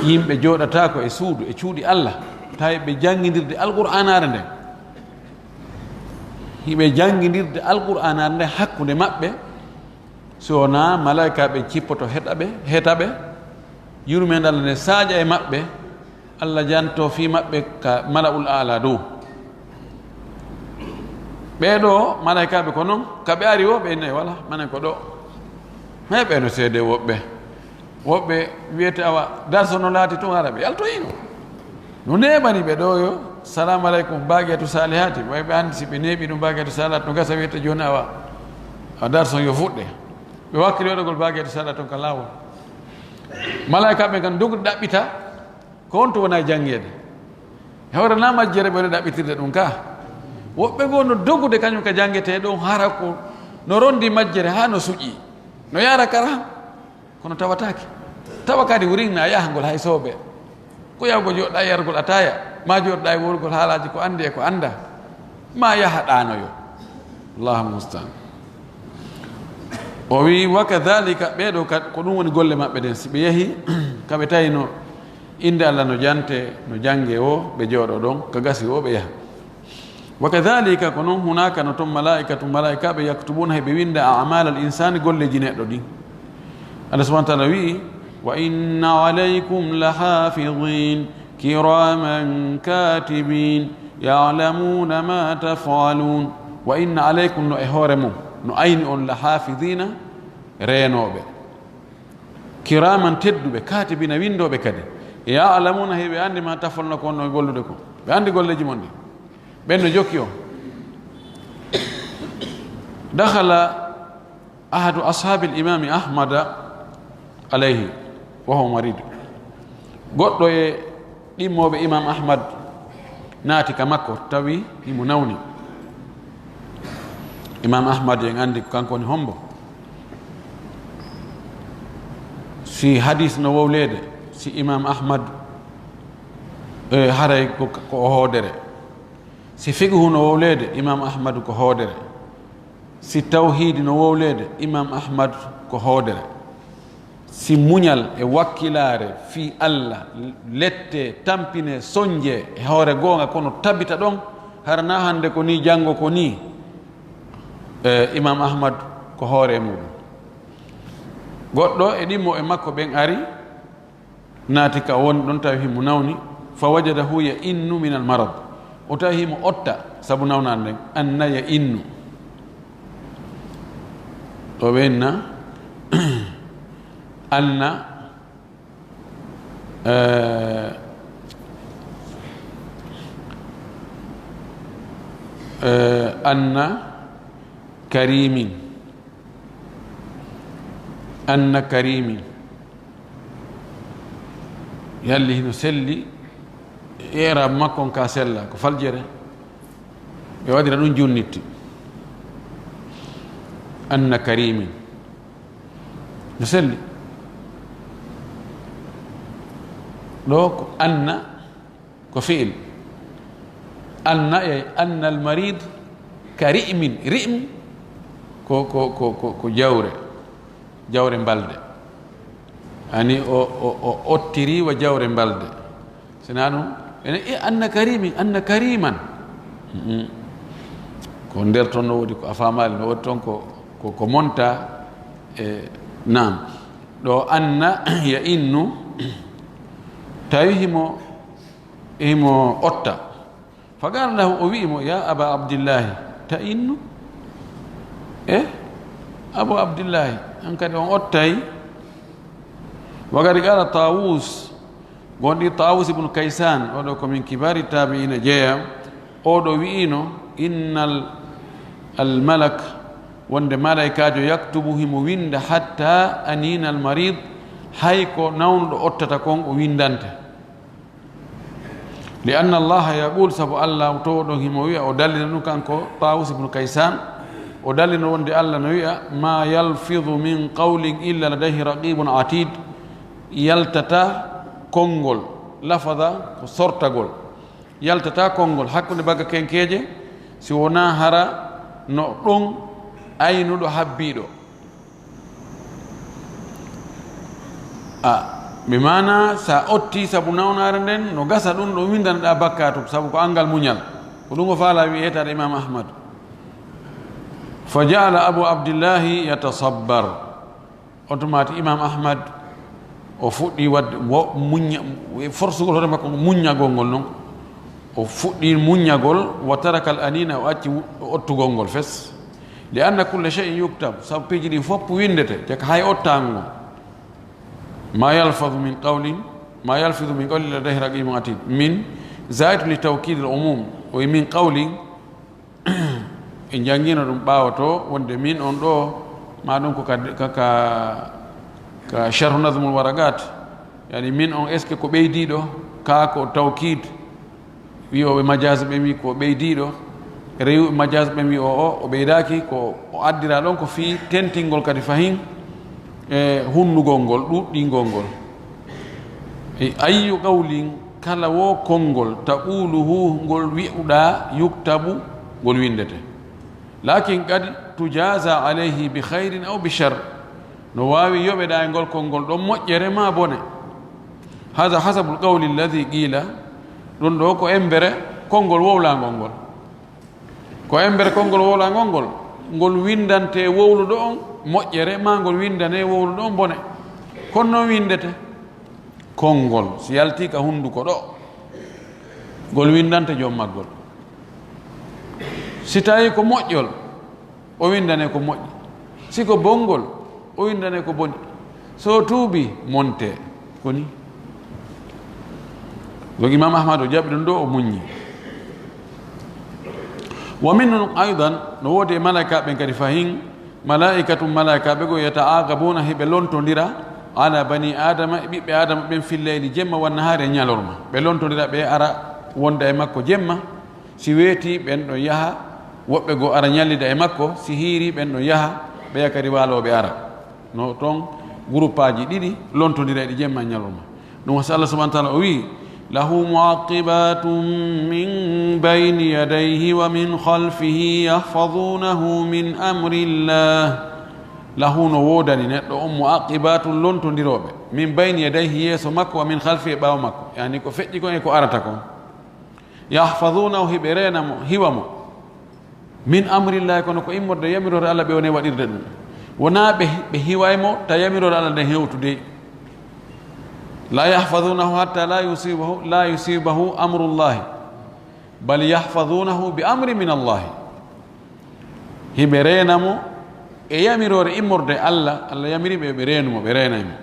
A: yimɓe jooɗata ko e suudu e cuuɗi Allah tawi ɓe jangguidirde alqur'anare nden hiɓe jangguidirde alqur'anare nden hakkude maɓɓe so wona malaikaɓe cippoto heetaɓe yurmede Allah nde saaƴa e maɓɓe Allah janto fi maɓɓe ka malaul ala dow ɓeɗo malaikaɓe ko noon kaɓe ari o ɓe nayi wala manen ko ɗo mais ɓeeno seede woɓɓe wiyete awa darso no laati tun ara ɓe yaltoyino no neɓani ɓe ɗo yo salamu aleykum baguetu salihati way ɓe andi si ɓe neeɓi ɗum baguetu salat no gasa wiyete joni awa darso yo fuɗɗe ɓe wakkili waɗagol baguetu salat ton ka lawol malaikaɓe kan dogude ɗaɓɓita ko on to wona janggede hewrana majjere ɓeɗo ɗaɓɓitirde ɗum ka woɓɓe goo no dogude kañum ka janggete ɗon hara ko no rondi majjere ha no suƴƴi no yara kara kono tawatake tawa kadi wurinna a yahagol hay sooɓe ko yawgo joɗɗa yargol ataya ma joɗɗa e worgol haalaji ko andi e ko anda ma yaha ɗanoyo allahu mustaan o wi wa kadhalika ɓeɗo ko ɗum woni golle maɓɓe ɗen si ɓe yeehi kaɓe tawino inde Allah no jante no jange o ɓe jooɗo ɗon ko gasi o ɓe yaha wa kadhalika ko noon hunaka no toon malaikaɓe yaktubuna heɓe winda amal al insani golleji neɗɗo ɗin Allah subahana taala wi wa inna alaykum la hafidin kiraman katibin yalamuna ma tafalun wa inna alaykum no e hoore mum no ayni on la hafidina reenoɓe kiraman tedduɓe katibina windoɓe kadi yalamuna heɓe andi ma tafalno ko onno gollude ko ɓe andi golleji mon ɗi ɓen no jokki o dakhala ahadu ashabi l'imami ahmada alayhi wa huwa marid goɗɗo e ɗimmoɓe imam ahmad naati ka makko tawi imo nawni imam ahmad en andi ko kanko woni hombo si hadis no wowlede si imam ahmad haray ko hoodere si fiqhu no wowlede imam ahmad ko hoodere si tawhidi no wowlede imam ahmad ko hoodere si muñal e wakkilare fi allah lette tampine soñje e hoore goonga kono tabita ɗon harna hande ko ni janngo ko ni imam ahmad ko hoore e muɗum goɗɗo e ɗimmo e makko ɓen ari naati ka woni ɗon tawi himo nawni fa wajadahu ya innu min al marad o tawi himo otta sabu nawnan nden anna ya innu ɗo ɓenna anna anna karimin yalli hino selli era makkon ka sella ko faljere ɓe waɗira ɗum junnitti anna karimin no selli ɗo ko anna ko fi'il anna e anna al marid ka ri'min ri'm ko jawre mbalde ani o ottiri wa jawre mbalde sina ɗum ene anna karimin anna kariman ko nder toon no woodi ko a famali no woodi toon ko monta e nam ɗo anna ya innu tawi himo otta fa qala lahu o wi'imo ya aba abdillahi ta innu abu abdillahi an kadi on ottay wa qad qala tawus gonɗi tawus ibnu kaysan oɗo komin kibari tabiina jeeya oɗo wi'ino innal almalak wonde malaikajo yaktubu himo winda hatta anina almarid hay ko nawnuɗo ottata kon o windante li anna allaha yaqul sabu allah to ɗon himo wiya o dallina ɗum kanko tawus ibnu kaysan o dallina wonde allah no wiya ma yalfidu min qawlin illa ladayhi raqibun atid yaltata konngol lafada ko sortagol yaltata konngol hakkude bagga kenkeje si wona hara no ɗon aynuɗo habbiɗo ɓe mana sa otti sabu nawnare nden no gasa ɗum ɗo windanaɗa bakkatu sabu ko angal muñal ko ɗum o faala wiyetade imam ahmad fa jaala abu abdillahi yatasabbar automati imam ahmad o fuɗɗi wadde muña forcegol hoore makko muñagol ngol noon o fuɗɗi muñagol wa taraka al anina o acci ottugol ngol fes li anna kulle cheyin yuktab sabu piiji ɗi fopp windete jaka hay ottago ngo ma yalfidu min qawlin ladayhi raqibun atid min zaitu li tawkid al umum o min qawlin e jangino ɗum ɓawato wonde min on ɗo ma ɗum ko ka sharhu nadmul waragat yani min on est ce que ko ɓeydiɗo ka ko tawkid wiyoɓe majase ɓe wi ko ɓeydiɗo rewiɓe majase ɓe wi o ɓeydaki ko o addira ɗon ko fi tentingol kadi fahin e hunnugol ngol ɗuɗɗingol ngol e ayyu qawlin kala wo konngol taquluhu ngol wi'uɗa yuktabu ngol windete lakin kadi tujaza alayhi bi khayrin aw bi shar no wawi yoɓeɗa e ngol konngol ɗon moƴƴere ma bone hada hasabu lqawli alladi qila ɗum ɗo ko embere konngol wowlangol ngol ko embere konngol wowlangol ngol ngol windante wowluɗo on moƴƴere ma ngol windane wowluɗo on bone kono noon windete konngol si yalti ka hunduko ɗo ngol windante joom maggol si tawi ko moƴƴol o windane ko moƴƴi si ko bonngol o windane ko boni so tuubi monte koni donc imam ahmad o jaɓi ɗum ɗo o muññi wa minhum aidan no wodi malaika ben kadi fahin malaikatu malaika be go yataaqabuna hibe lontondira ala bani adama bibbe adama ben fil layli jemma wan nahari nyalorma be lontondira be ara wonda e makko jemma si weti ben do yaha wobbe go ara nyallida e makko si hiri ben do yaha be yakari walobe ara no ton groupaji didi lontondira e jemma nyalorma dum wasa Allah subhanahu wa ta'ala o wi lahu muaqibatun min bayni yadayhi wa min khalfihi yahfazunahu min amrillah lahu no wodani neddo on muaqibatun lontondirobe min bayni yadayhi yeso makko wa min khalfihi bawo makko yani ko feddi ko e ko arata ko yahfazunahu hiberena mo hiwamo min amrillah kono ko immorde yamirore Allah be woni wadirde dum wona be hiwaymo ta yamirore Allah de hewtude لا يحفظونه حتى لا يصيبه أمر الله بل يحفظونه بأمر من الله هبرينمو يمرور إمر دي الله يمري ببرينمو برينمو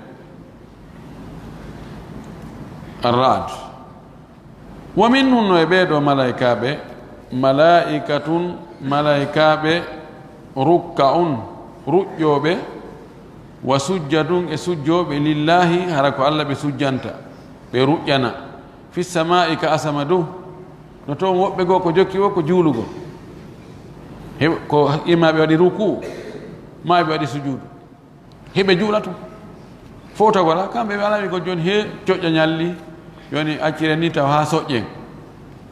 A: الرعد ومنهم يبيد ملائكة ركع رجوب wa sujjadun e sujjoɓe lillahi hara ko Allah ɓe sujjanta ɓe ruƴƴana fi samai ka asama dow no toon woɓɓe goo ko jokki o ko juulugo ko immaɓe waɗi ruku ma ɓe waɗi sujudu heɓe juula tum fof taw wala kamɓe ɓe alami ko joni he coƴƴa ñalli joni accire ni taw ha soƴƴen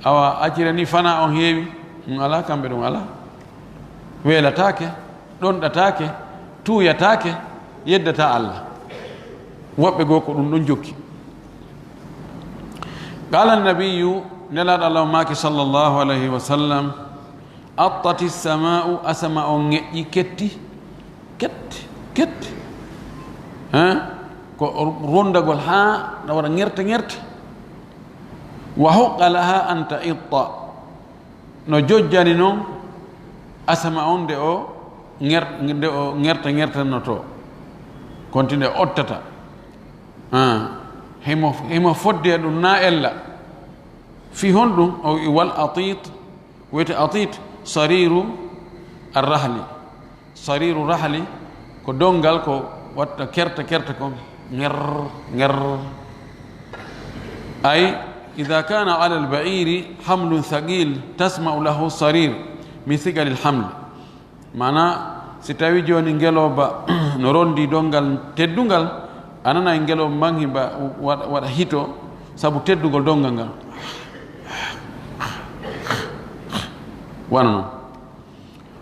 A: awa accire ni fana on heewi ɗum ala kamɓe ɗum ala weelatake ɗonɗatake tuuyatake yeddata Allah woɓɓe goo ko ɗum ɗon jokki qala annabiyu nelaɗo Allah maki sallllahu alayhi wa sallam attati samau asama on ŋeƴƴi ketti ko rondagol ha ɗa waɗa ŋerta wa huqqa laha an ta'itta no jojjani noon asama on nde o ŋerta to continue ottata himo fodde ɗum na ella fi honɗum o wal atit wiyete atit sariru rahli ko dongal ko watta kerta ko ŋer ay ida kana ala albairi hamlun thaqil tasma'u lahu sarir min thiqali alhaml mana si tawi joni ngeloba no rondi dongal teddungal anana e ngeloba mangi ba waɗa hito sabu teddugol dongal ngal wana noon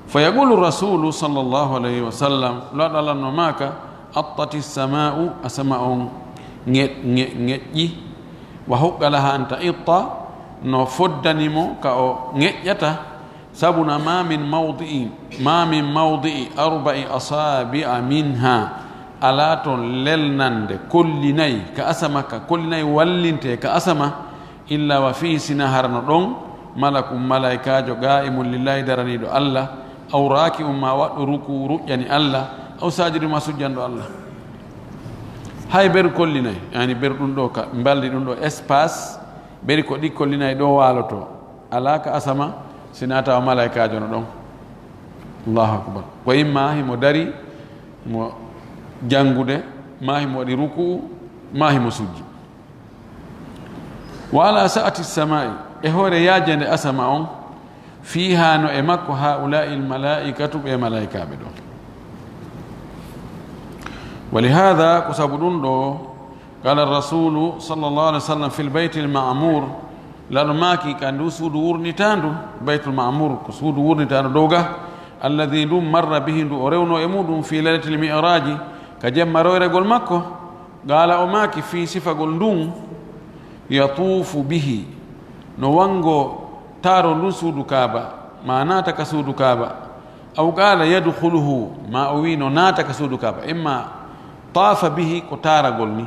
A: fa yaqulu rasulu sallllahu alayhi wa sallam laɗo Allah no maka attati samau asama on ŋeƴƴi wa huqqalaha an ta'itta no foddanimo ka o ŋeƴƴata sabuna ma min mawdi'i arba'i asabi'a minha ala ton lelnande kollinayi ka asama ka kollinayi wallinte ka asama illa wa fihi sina harno ɗon malakum malaikajo ga'imun lillahi daraniɗo Allah aw raki'um ma waɗɗo ruku ruƴƴani Allah aw sajidu ma sujjanɗo Allah hay ber kollinayi yani ber ɗum ɗo ka mbaldi ɗum ɗo espace beri ko ɗi kollinayi ɗo waloto ala ka asama sina tawa malaikajo no ɗon allahu akbar ko imma himo dari mo jangude ma himo waɗi ruku'u ma himo sujji wa ala sa'ati samai e hoore yajende asama on fiha no e makko haulai lmalaikatu ɓe malaikaɓe ɗon wa lihada ko sabu ɗum ɗo qala rasulu sallllahu alih wa sallam fi lbeyti lmamur laɗo maaki ka ndu suudu wurnitandu baytul ma'mur ko suudu wurnitandu dowga alladi ndum marra bihi ndu o rewno e muɗum fi lailatil mi'raji ka jemma royregol makko gaala o maaki fi sifagol ndun yatuufu bihi no wango taaro ndun suudu kaaba ma naata ka suudu kaaba aw qala yadkhuluhu ma o wi no naata ka suudu kaaba imma taafa bihi ko taaragol ni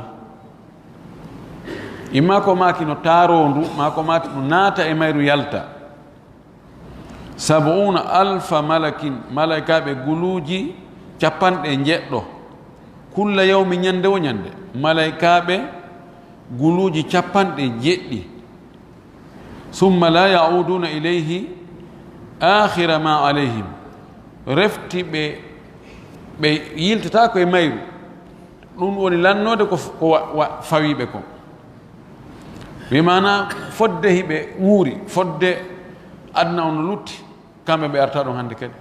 A: imma ko maki no tarondu ma ko maki no naata e mayru yalta 70,000 malakin malaikaɓe guluuji capanɗe jeɗɗo kulla yawmi ñande o ñande malaikaɓe guluuji capanɗe jeɗɗi summa la yauduna ilayhi akhira ma alayhim refti ɓe yiltata koye mayru ɗum woni lannode ko fawiɓe ko wimana fodde hiɓe wuuri fodde adna ono lutti kamɓe ɓe arta ɗon hannde kadi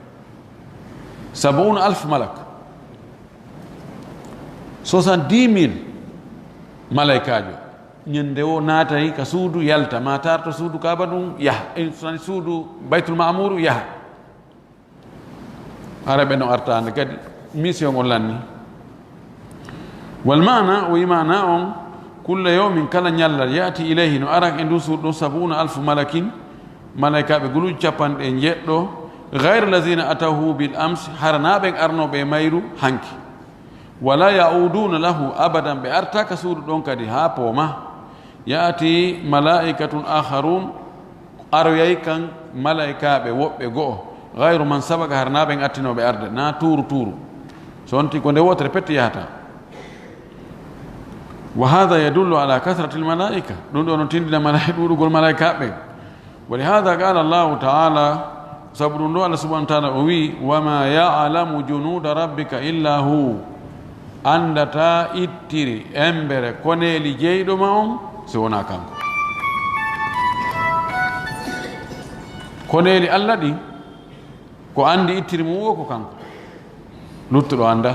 A: 70,000 malak 70,000 malaikajo ñande o naatayi ka suudu yalta ma tarto suudu kaba ɗum yaha suudu baytul mamour yaha araɓe no arta hannde kadi mission on lanni wal mana o wimana on kulla yawmin kala ñallal yati ilayhi no arak e ndu suudu ɗo 70,000 malakin malaikaɓe guluji capanɗe jeɗɗo gayre lazina atawhu bil ams haranaɓen arnoɓe mayru hanki wala yauduna lahu abadan ɓe artaka suudu ɗon kadi ha pooma yaati malaikatun akharun aroyay kan malaikaɓe woɓɓe go'o gayru man sabaga haranaɓen attinoɓe arde na tuuru so onti ko nde wotere petti yahata wa hada yadullu ala kathrati lmalaika ɗum ɗo no tindina ɗuɗugol malaikaɓe wa lihada qala allahu taala sabu ɗum ɗo allah subhanahu wa taala o wi wama yalamu junuda rabbika illa hu andata ittiri embere koneli jeyɗo ma on so wona kanko koneli allah ɗi ko andi ittiri mum o ko kanko luttuɗo anda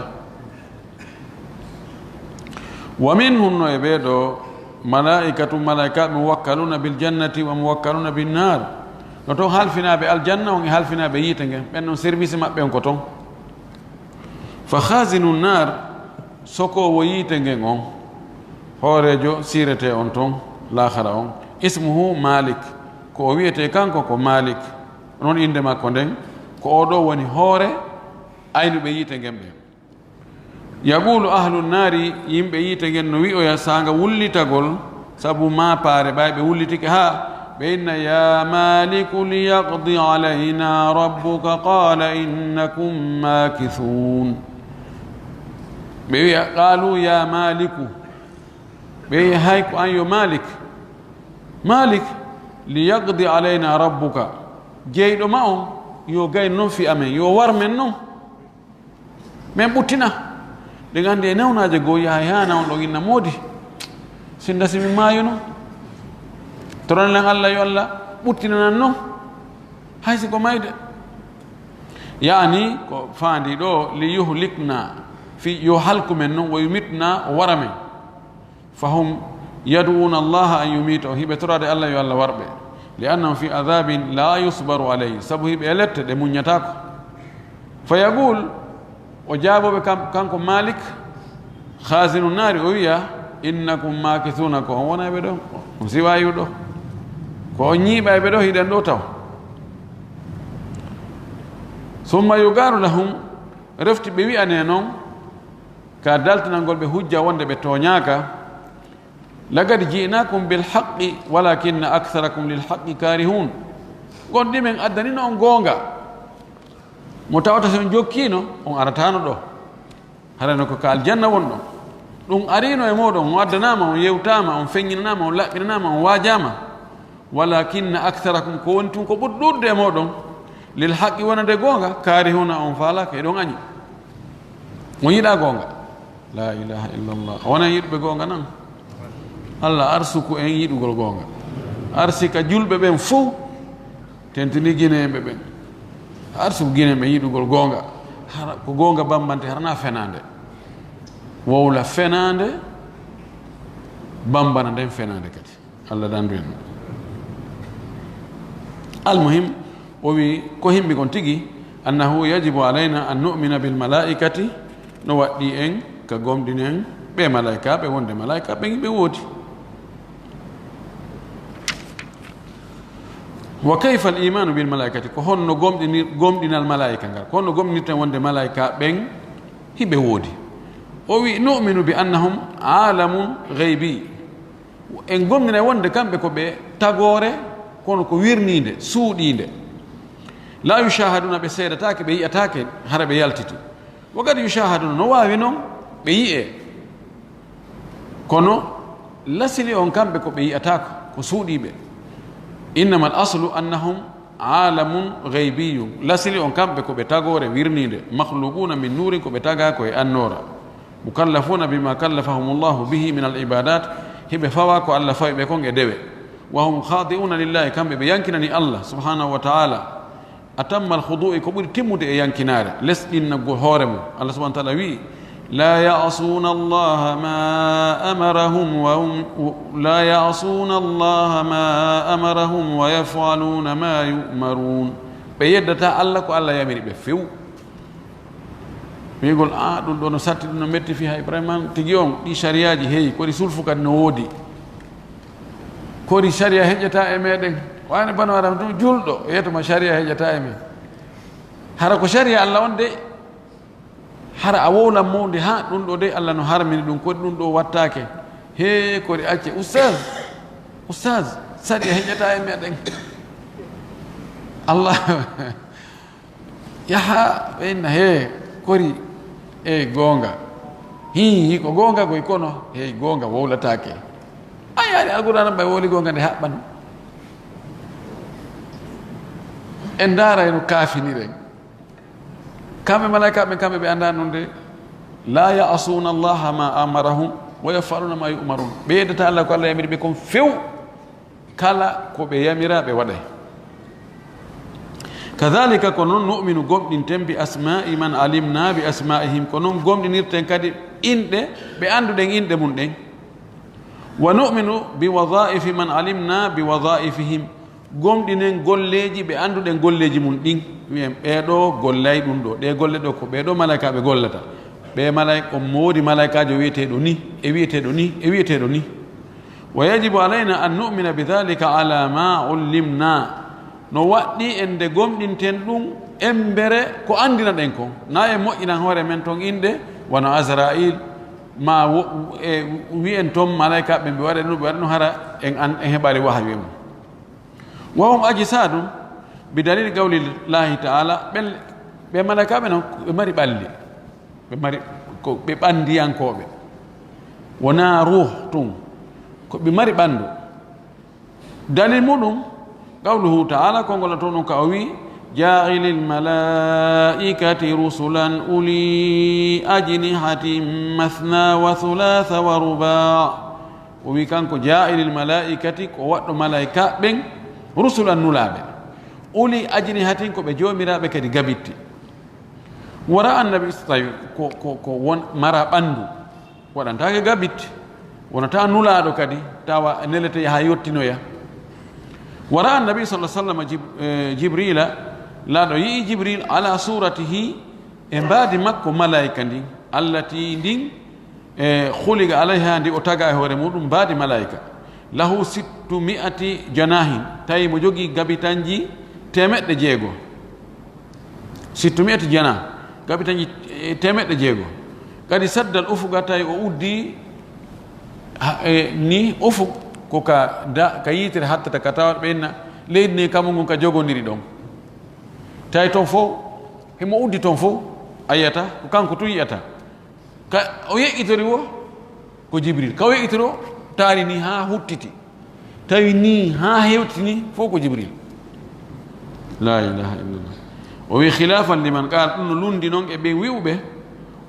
A: wa minhum no e ɓeeɗo malaikatu malaikaɓe muwakkaluna bil jannati wa muwakkaluna bin nar no toon halfinaɓe aljanna on e halfinaɓe yiite ngen ɓen noon service maɓɓe on ko toon fa khasinu nar sokowo yiite ngen on hoorejo sirete on toon lahara on ismuhu malik ko o wiyete kanko ko malik noon inde makko nden ko oɗo woni hoore aynuɓe yiite ngen ɓe yaqulu ahlu nari yimɓe yiite ngen no wi'oya sanga wullitagol sabu ma paare ɓayɓe wullitike ha ɓe inna ya maliku liyaqdi alayna rabbuka qala innakum makithun ɓe wiya qalu ya maliku ɓe wiya hay ko an yo malik liyaqdi alayna rabbuka jeyɗo ma on yo gay noon fi amen yo war men noon min ɓuttina ɗe gandi e newnaje goo yahay hana on ɗon inna moodi sinda simi maayo noon toronlen allah yo allah ɓuttinanan noon haysi ko mayde yani ko faandi ɗo li yuhlikna fi yo halku men noon o yumitna o wara men fahum yaduuna allaha an yumita o hiɓe torade allah yo allah warɓe li annahum fi adabin la yusbaru alayhi sabu hiɓe e lette ɗe muññatako fa yaqul o jaaboɓe kanko malik khasinu naari o wiya innakum makithuna ko on wona ɓe ɗo on siwayu ɗo ko on ñiiɓa ɓe ɗo hiɗen ɗo taw summa yugaru lahum refti ɓe wi'ane noon ka daltinalngol ɓe hujja wonde ɓe toñaka lagad ji'nakum bilhaqqi walakinna aktharakum lilhaqqi karihun gonɗimen addanino on goonga mo tawata so on jokkino on aratano ɗo harano ko ka aljanna wonɗo ɗum arino e moɗon on addanama on yewtama on feññinanama on laɓɓinanama on waajama walakinna aktharakum ko woni tun ko ɓuɗɗurde e moɗon lilhaqqi wonande goonga karihuna on faalaka e ɗon añi on yiɗa goonga la ilaha illallah wona yiɗɓe goonga nan allah arsuku en yiɗugol goonga arsika julɓe ɓen fof tentini guineɓe ɓen arsuku guineɓe yiɗugol goonga ko goonga bambante harana fenande wowla fenande bambana nden fenande kadi allah dandu en almuhim o wi ko himmi kon tigi annahu yajibu alayna an nu'mina bil malaikati no waɗɗi en ka gomɗini en ɓe malaikaɓe wonde malaikaɓe ɓe woodi wa kayfa al imanu bil malaikati ko honno gomɗinal malaika ngal ko honno gomɗinirten wonde malaika ɓen hiɓe woodi o wi nu'minu bi annahum alamun gaybi en gomɗina wonde kamɓe ko ɓe tagore kono ko wirnide suuɗinde la yushahaduna ɓe seedatake ɓe yiyatake hara ɓe yaltiti wakad yushahaduna no wawi noon ɓe yi'e kono lasili on kamɓe ko ɓe yiyatako ko suuɗiɓe innama al aslu annahum alamun ghaybiyun lasili on kamɓe ko ɓe tagore wirnide makhluquna min nurin ko ɓe taga ko e annora mukallafuna bima kallafahum llahu bihi min al ibadat hiɓe fawa ko allah fawi ɓe kon e dewe wa hum khadi'una lillahi kamɓe ɓe yankinani allah subhanahu wa ta'ala atamma al khudu'i ko ɓuri timmude e yankinare lesɗinnago hoore mum allah subahana taala wi la ya'suna allaha ma amarahum wa yaf'aluna ma yu'marun ɓe yeddata allah ko allah yamiri ɓe few wigol ɗum ɗo no satti ɗum no metti fi ha ibrahima tigi on ɗi sariyaji heeyi koɗi sulfu kadi no woodi koɗi saria heƴƴata e meɗen wani bano adama ɗum julɗo yiyatoma saria heƴƴata e men hara ko saria allah on de hara a wowlan mawde ha ɗum ɗo de allah no harmini ɗum koɗi ɗum ɗo wattake he koɗi acce oustage saria heƴƴata e meɗen allah yaha ɓenna he kori e gonga hi ko gonga koye kono hey gonga wowlatake ayani alqur'ana ɓay woli gonga nde haɓɓano en daara eno kaafiniren kamɓe malaika ɓe kamɓe ɓe anda noon de la ya'suna allaha ma amarahum wa yaf'aluna ma yu'marun ɓe yeddata allah ko allah yamiri ɓe kon few kala ko ɓe yamira ɓe waɗay kadhalika ko noon nu'minu gomɗinten bi asma'i man alimna bi asma'ihim ko noon gomɗinirten kadi inɗe ɓe anduɗen inɗe mum ɗen wa nu'minu bi wadha'ifi man alimna bi wadha'ifihim gomɗinen golleji ɓe anduɗen golleji mum ɗin wiyen ɓeɗo gollay ɗum ɗo ɗe golle ɗo ko ɓeɗo malaika ɓe gollata ɓe malaika on moodi malaikajo wiyeteɗo ni e wiyeteɗo ni e wiyeteɗo ni wa yajibu alayna an nu'mina bi dhalika ala ma ullimna no waɗɗi en nde gomɗinten ɗum embere ko andina ɗen kon na e moƴƴinan hoore men ton inɗe wano azrail ma wiyen toon malaika ɓe ɓe waɗa ɗum ɓe waɗa ɗum hara en heɓari wahawi mum wa hum ajsadum bi dalil qawlillahi taala ɓe malaika ɓe noon ɓe mari ɓalli ɓe mari ko ɓe ɓandiyankoɓe wona ruh tum ko ɓe mari ɓandu dalil muɗum qawluhu taala kongola to ɗum ka o wi ja'ilil malaikati rusulan uli ajnihatin mathna wa thulatha wa ruba' o wi kanko ja'ilil malaikati ko waɗɗo malaika ɓen rusulan nulaɓe uli ajnihatin ko ɓe jomiraɓe kadi gabitti wara annabi so tawi ko won mara ɓandu waɗantake gabitti wonata nulaɗo kadi tawa nelete ha yottinoya wara annabi sallah sallam jibrila laaɗo yii jibril ala suratihi e mbaadi makko malaika ndin allati ndin huliga alayha ndi o taga e hoore muɗum mbaadi malaika lahu 600 janahin tawi mo jogii gabitanji 600 600 jana gabitanji 600 kadi saddal ufuga tawi o uddi ni ufuk ko ka yitere hattata ka tawa ɓenna leydi ni kamo ngon ka jogodiri ɗon tawi toon fof himo uddi toon fof a yiyata ko kanko tu yiyata ka o yeƴƴitori wo ko jibril ka o yeƴƴitori o taari ni ha huttiti tawi ni ha hewtini fof ko jibril la ilaha illallah o wi khilafan liman qala ɗum no lundi noon e ɓe wiwɓe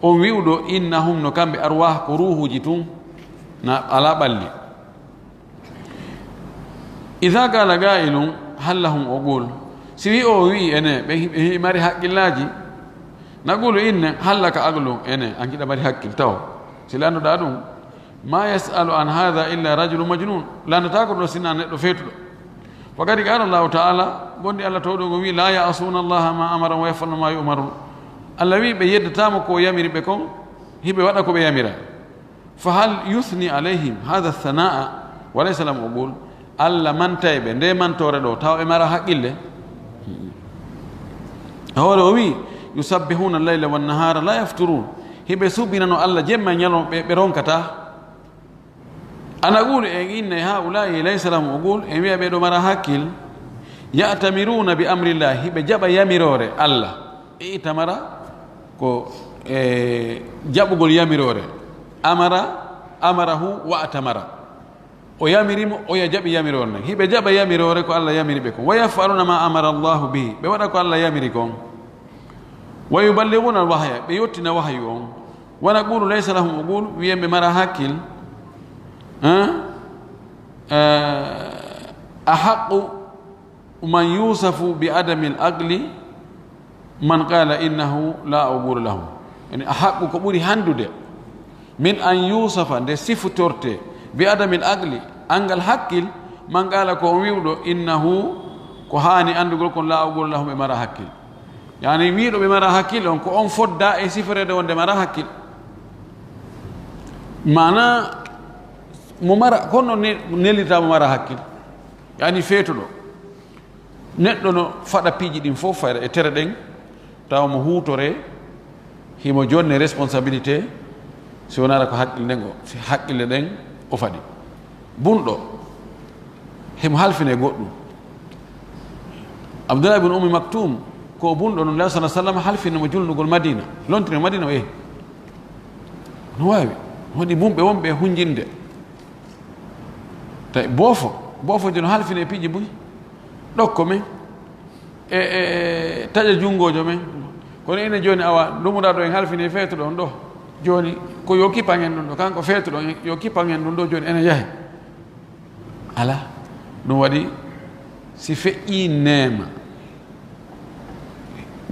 A: on wiwɗo innahum no kamɓe arwah ko ruhuji tun na ala ɓalli ida qala qailum hallahum o qul si wi o wi ene ɓe mari haqqillaji naqulu inne hallaka aqlu ene an kiɗa mari haqqil taw si landuɗa ɗum ma yasalu an hada illa rajulu majnun landata ko ɗo sinna neɗɗo feetuɗo wa kadi qala allahu taala gondi allah tawɗo go wi la ya'suna allaha ma amara wa yafaluna ma yu'marun allah wi ɓe yeddatama ko yamiri ɓe kon hiɓe waɗa ko ɓe yamira fa hal yuthni alayhim hada thana'a wa laysa lam uqul allah mantay ɓe nde mantore ɗo taw ɓe mara haqqille hoore o wi yusabbihuna allayla wannahara la yafturun hiɓe subbinano allah jemma ñalon ɓe ronkata ana qulu en inne haulai laysa lahum uqul en wiya ɓeɗo mara hakkil ya'tamiruna bi amrillah hiɓe jaɓa yamirore allah e itamara ko jaɓugol yamirore amarahu wa atamara o yamirimo o ya jaɓi yamirore nden hiɓe jaɓa yamirore ko Allah yamiri ɓe kon wa yafaluna ma amara Allahu bihi ɓe waɗa ko Allah yamiri kon wa yuballiguna alwahya ɓe yettina wahyu on wa naqulu laysa lahum uqul wiyen ɓe mara hakkil ahaqu man yusafu bi adami l aqli man qala innahu la uqula lahum yani ahaqu ko ɓuri handude min an yusafa nde sifutorte bi adami l aqli angal hakkil man qala ko on wiwɗo innahu ko hani andugol kon la uqula lahum ɓe mara hakkil yani wiiɗo ɓe mara hakkil on ko on fodda e sifirede wonde mara hakkil mana mo mara honno nellita mo mara hakkil yani feetuɗo neɗɗo no faɗa piiji ɗin fof fayra e tere ɗen tawa mo hutore himo jonne responsabilité si wonara ko haqqille nden o si haqqille ɗen o faɗi bunɗo himo halfine goɗɗum Abdullah ibn Ummi Maktum ko bunɗo no Nabi sallam halfinimo julnugol Madina lontine Madina o yehi no wawi woni bumɓe wonɓe hunjinde tawi boofo jono halfine piiji boyi ɗokko men e taƴa junngojo men kono ene joni awa ndumuɗa ɗo en halfini feetuɗo on ɗo joni ko yo kipan en ɗum ɗo kanko feetuɗo yo kipan en ɗum ɗo joni ene yahe ala ɗum waɗi si feƴƴi neema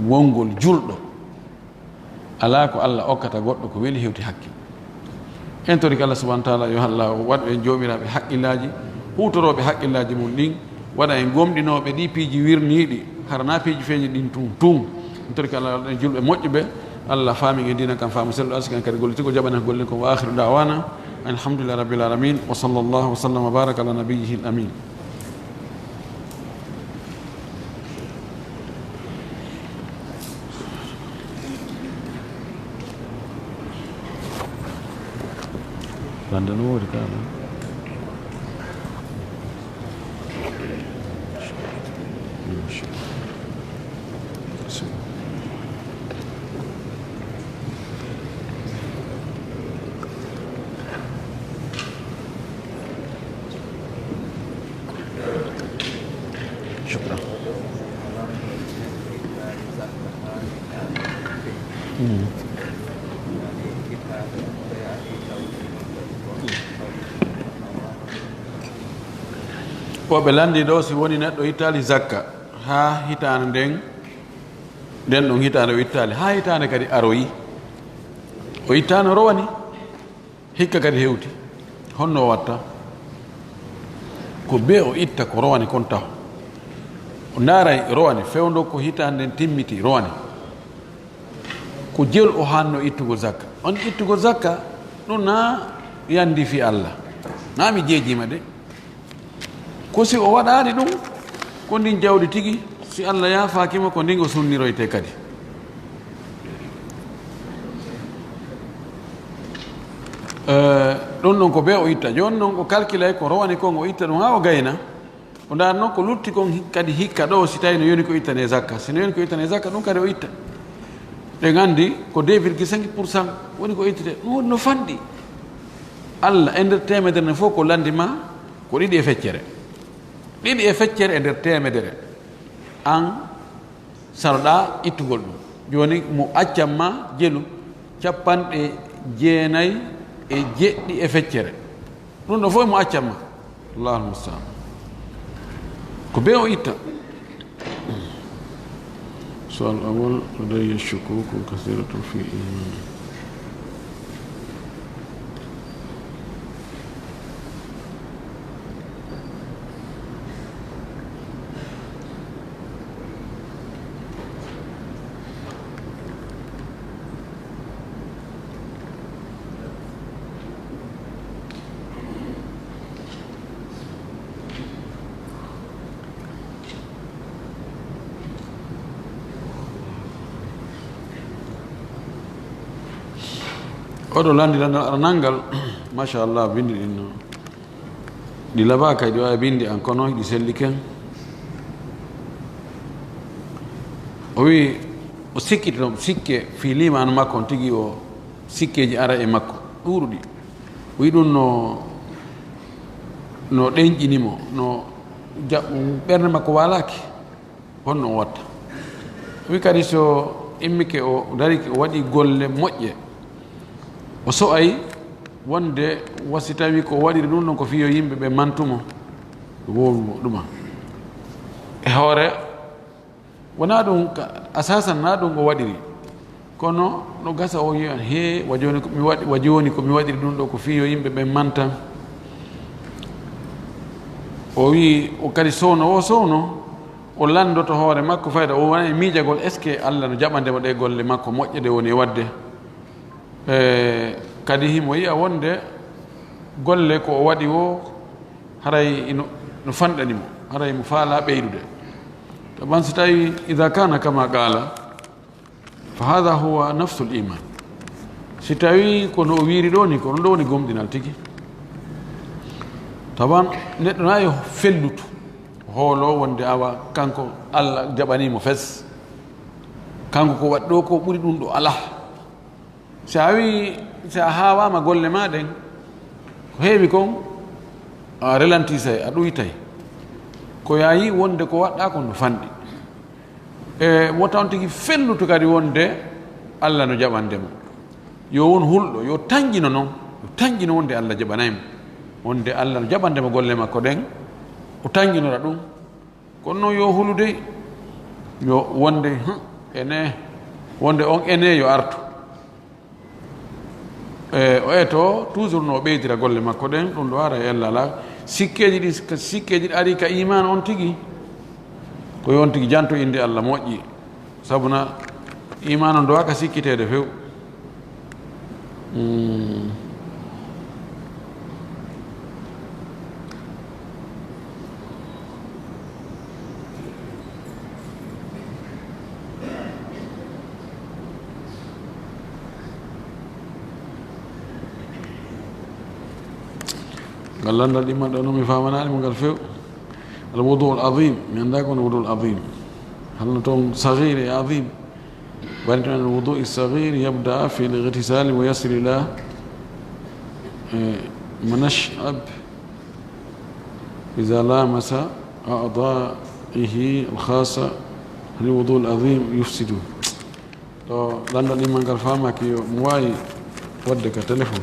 A: wongol julɗo ala ko Allah okkata goɗɗo ko weli hewti hakkil en tori ko Allah subahanahu wa taala yo Allah waɗ ɓe jomiraɓe haqqillaji hutoroɓe haqqillaji mum ɗin waɗa en gomɗinoɓe ɗi piiji wirniɗi harana piiji feeñi ɗin tum en tori ko Allah waɗa en julɓe moƴƴuɓe Allah faami e dina kam faamu selɗo asikan kadi golliti ko jaɓani ko gollen ko wa akhiru dawana alhamdulillahi rabbil alamin wa sallallahu wa sallam wa baraka ala nabiyyihi al amin London woodi kaala shukran ko ɓe landi ɗo si woni neɗɗo ittali zakka ha hitande nden ɗon hitande o ittali ha hitande kadi aroyi o ittano rowani hikka kadi hewti honno o watta ko be o itta ko rowani kon taw o ndaray rowani fewdo ko hitande nden timmiti rowani ko jeel o hanno ittugo zakka on ittugo zakka ɗum na yandi fi Allah na mi jeejima de ko si o waɗaani ɗum ko ndin jawdi tigi si Allah yaafakima ko ndin o sunniroyte kadi ɗum ɗon ko be o itta joni noon o calculay ko rowani kon o itta ɗum ha o gayna o ndarno ko lutti kon kadi hikka ɗo si tawi no yoni ko ittane zakka sino yoni ko ittane zakka ɗum kadi o itta ɗen anndi ko 2,5% woni ko ittete ɗum woni no fanɗi Allah e nder temedere ne fof ko landima ko 2 e feccere 2 e feccere e nder temedere an saroɗa ittugol ɗum joni mo accatma jelu 9 e jeɗɗi e feccere ɗum ɗo fof mo accatma Allahul mustaan ko be o itta sual awal ladayi shukuku kasiratu fi iman oɗo landiranal aranangal machallah bindi ɗin no ɗi laba kay ɗi wawi bindi an kono ɗi selli ken o wi o sikkitino sikke fi limanu makko on tigi o sikkeji ara e makko ɗuuruɗi o wi ɗum no no ɗenƴinimo no ɓernde makko walaki honno watta wi kadi so immike o dariki o waɗi golle moƴƴe o so'ay wonde wasi tawi ko waɗiri ɗum ɗon ko fiyo yimɓe ɓe mantumo wowmo ɗuma e hoore wona ɗum asasan na ɗum o waɗiri kono no gasa o yiyan he wajoni komi waɗiri ɗum ɗo ko fiyo yimɓe ɓe manta o wi o kadi sowno o landoto hoore makko fayda o wona e miijagol est ce que Allah no jaɓandemo ɗe golle makko moƴƴe ɗe woni e wadde kadi himo yiya wonde golle ko o waɗi o haray no fanɗanimo haray mo faala ɓeydude to ɓan so tawi ida kana kama qala fa hada huwa nafsu l iman si tawi kono o wiiri ɗo ni ko ɗum ɗo woni gomɗinal tigi tawan neɗɗo na yo fellutu hoolo wonde awa kanko Allah jaɓanimo fes kanko ko waɗi ɗo ko ɓuri ɗum ɗo ala si a wi si a hawama golle ma ɗen ko heewi kon a relantisa a ɗoytay ko yayi wonde ko waɗɗa ko no fanɗi e wota on tigi fellutu kadi wonde Allah no jaɓandemo yo won hulɗo yo tanƴino noon yo tanƴino wonde Allah jaɓanaymo wonde Allah no jaɓandemo golle makko ɗen o tanƴinora ɗum kono noon yo hulude yo wonde ene wonde on ene yo artu o eto toujours no ɓeydira golle makko ɗen ɗum ɗo ara e Allah ala sikkeji ɗi ari ka iman on tigi ko yon tigi janto inde Allah moƴƴi sabuna iman on dowaka sikkitede few قال لنا الإيمان أنه مفهمنا علم قال فيه الوضوء العظيم من ذاك الوضوء العظيم هل نتون صغير يا عظيم بل الوضوء الصغير يبدأ في الاغتسال ويصل إلى منشأب إذا لامس أعضائه الخاصة الوضوء العظيم يفسد لنا الإيمان قال فهمك مواي ودك تلفون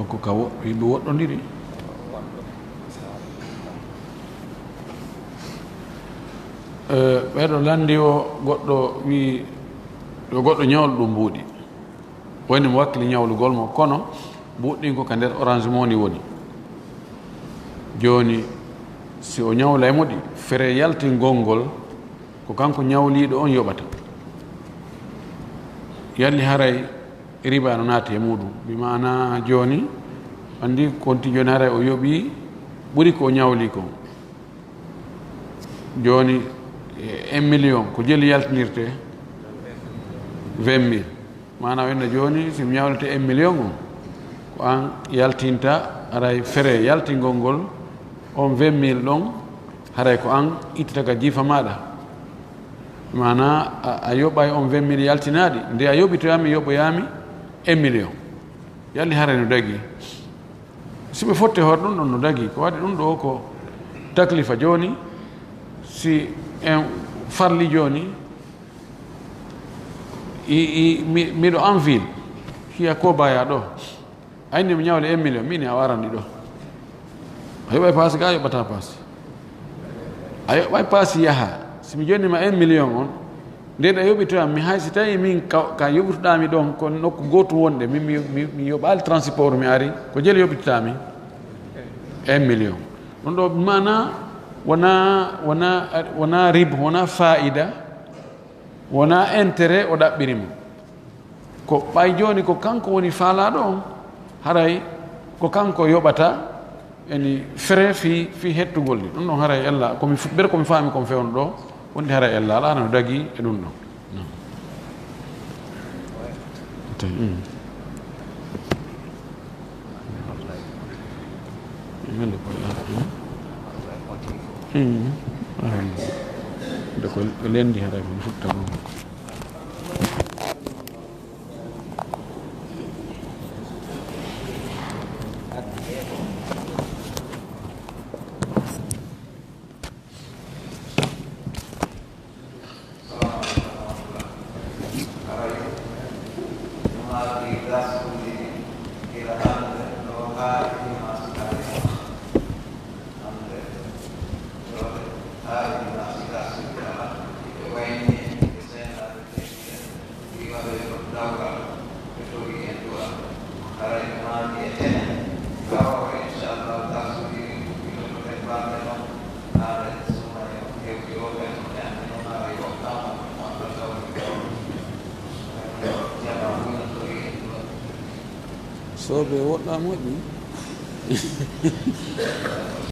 A: ko ka yimɓe woɗɗodiri ɓeɗo landi o goɗɗo wi yo goɗɗo ñawlu ɗum mbuuɗi woni mo wakkili ñawlugol mo kono mbuuɗɗin ko ka nder orange moni woni joni si o ñawla e moɗi fere yaltingol ngol ko kanko ñawliɗo on yoɓata yalli haray riba no naati e muɗum bi mana joni andi konti joni haray o yoɓi ɓuri ko ñawli ko joni 1 million ko jeli yaltinirte 20 000 mana wenna joni simi ñawlete 1 million o ko an yaltinta haray fere yaltingol ngol on 20 000 ɗon haray ko an ittata jiifa maɗa mana a yoɓay on 20 000 yaltinaɗi nde a yoɓitoyami yoɓoyami 1 million yalli haray no dagi siɓe fotte hoore ɗum ɗon no dagi ko waɗi ɗum ɗo ko taklifa joni si en farli joni miɗo en ville hiya ko baya ɗo ayni mi ñawle 1 million mini a warani ɗo a yoɓay passe ga yoɓata passe a yoɓay passe yaha simi jonnima 1 million on nde ɗa yoɓitoyam mi hay si tawi min ka yoɓitoɗami ɗon ko nokku gotu wonde min mi yoɓali transport mi ari ko jeli yoɓititami 1 million ɗum ɗo mana wona riba wona faida wona intérêt o ɗaɓɓirimo ko ɓay joni ko kanko woni faalaɗo on haray ko kanko yoɓata eni fere fi hettugol ni ɗum ɗon hara e Allah komi ɓeɗa komi faami komi fewno ɗo wonde hara e Allah ala no dagi e ɗum ɗon de ko lendi hara mi futta ɗum so ɓe woɗɗa moƴƴi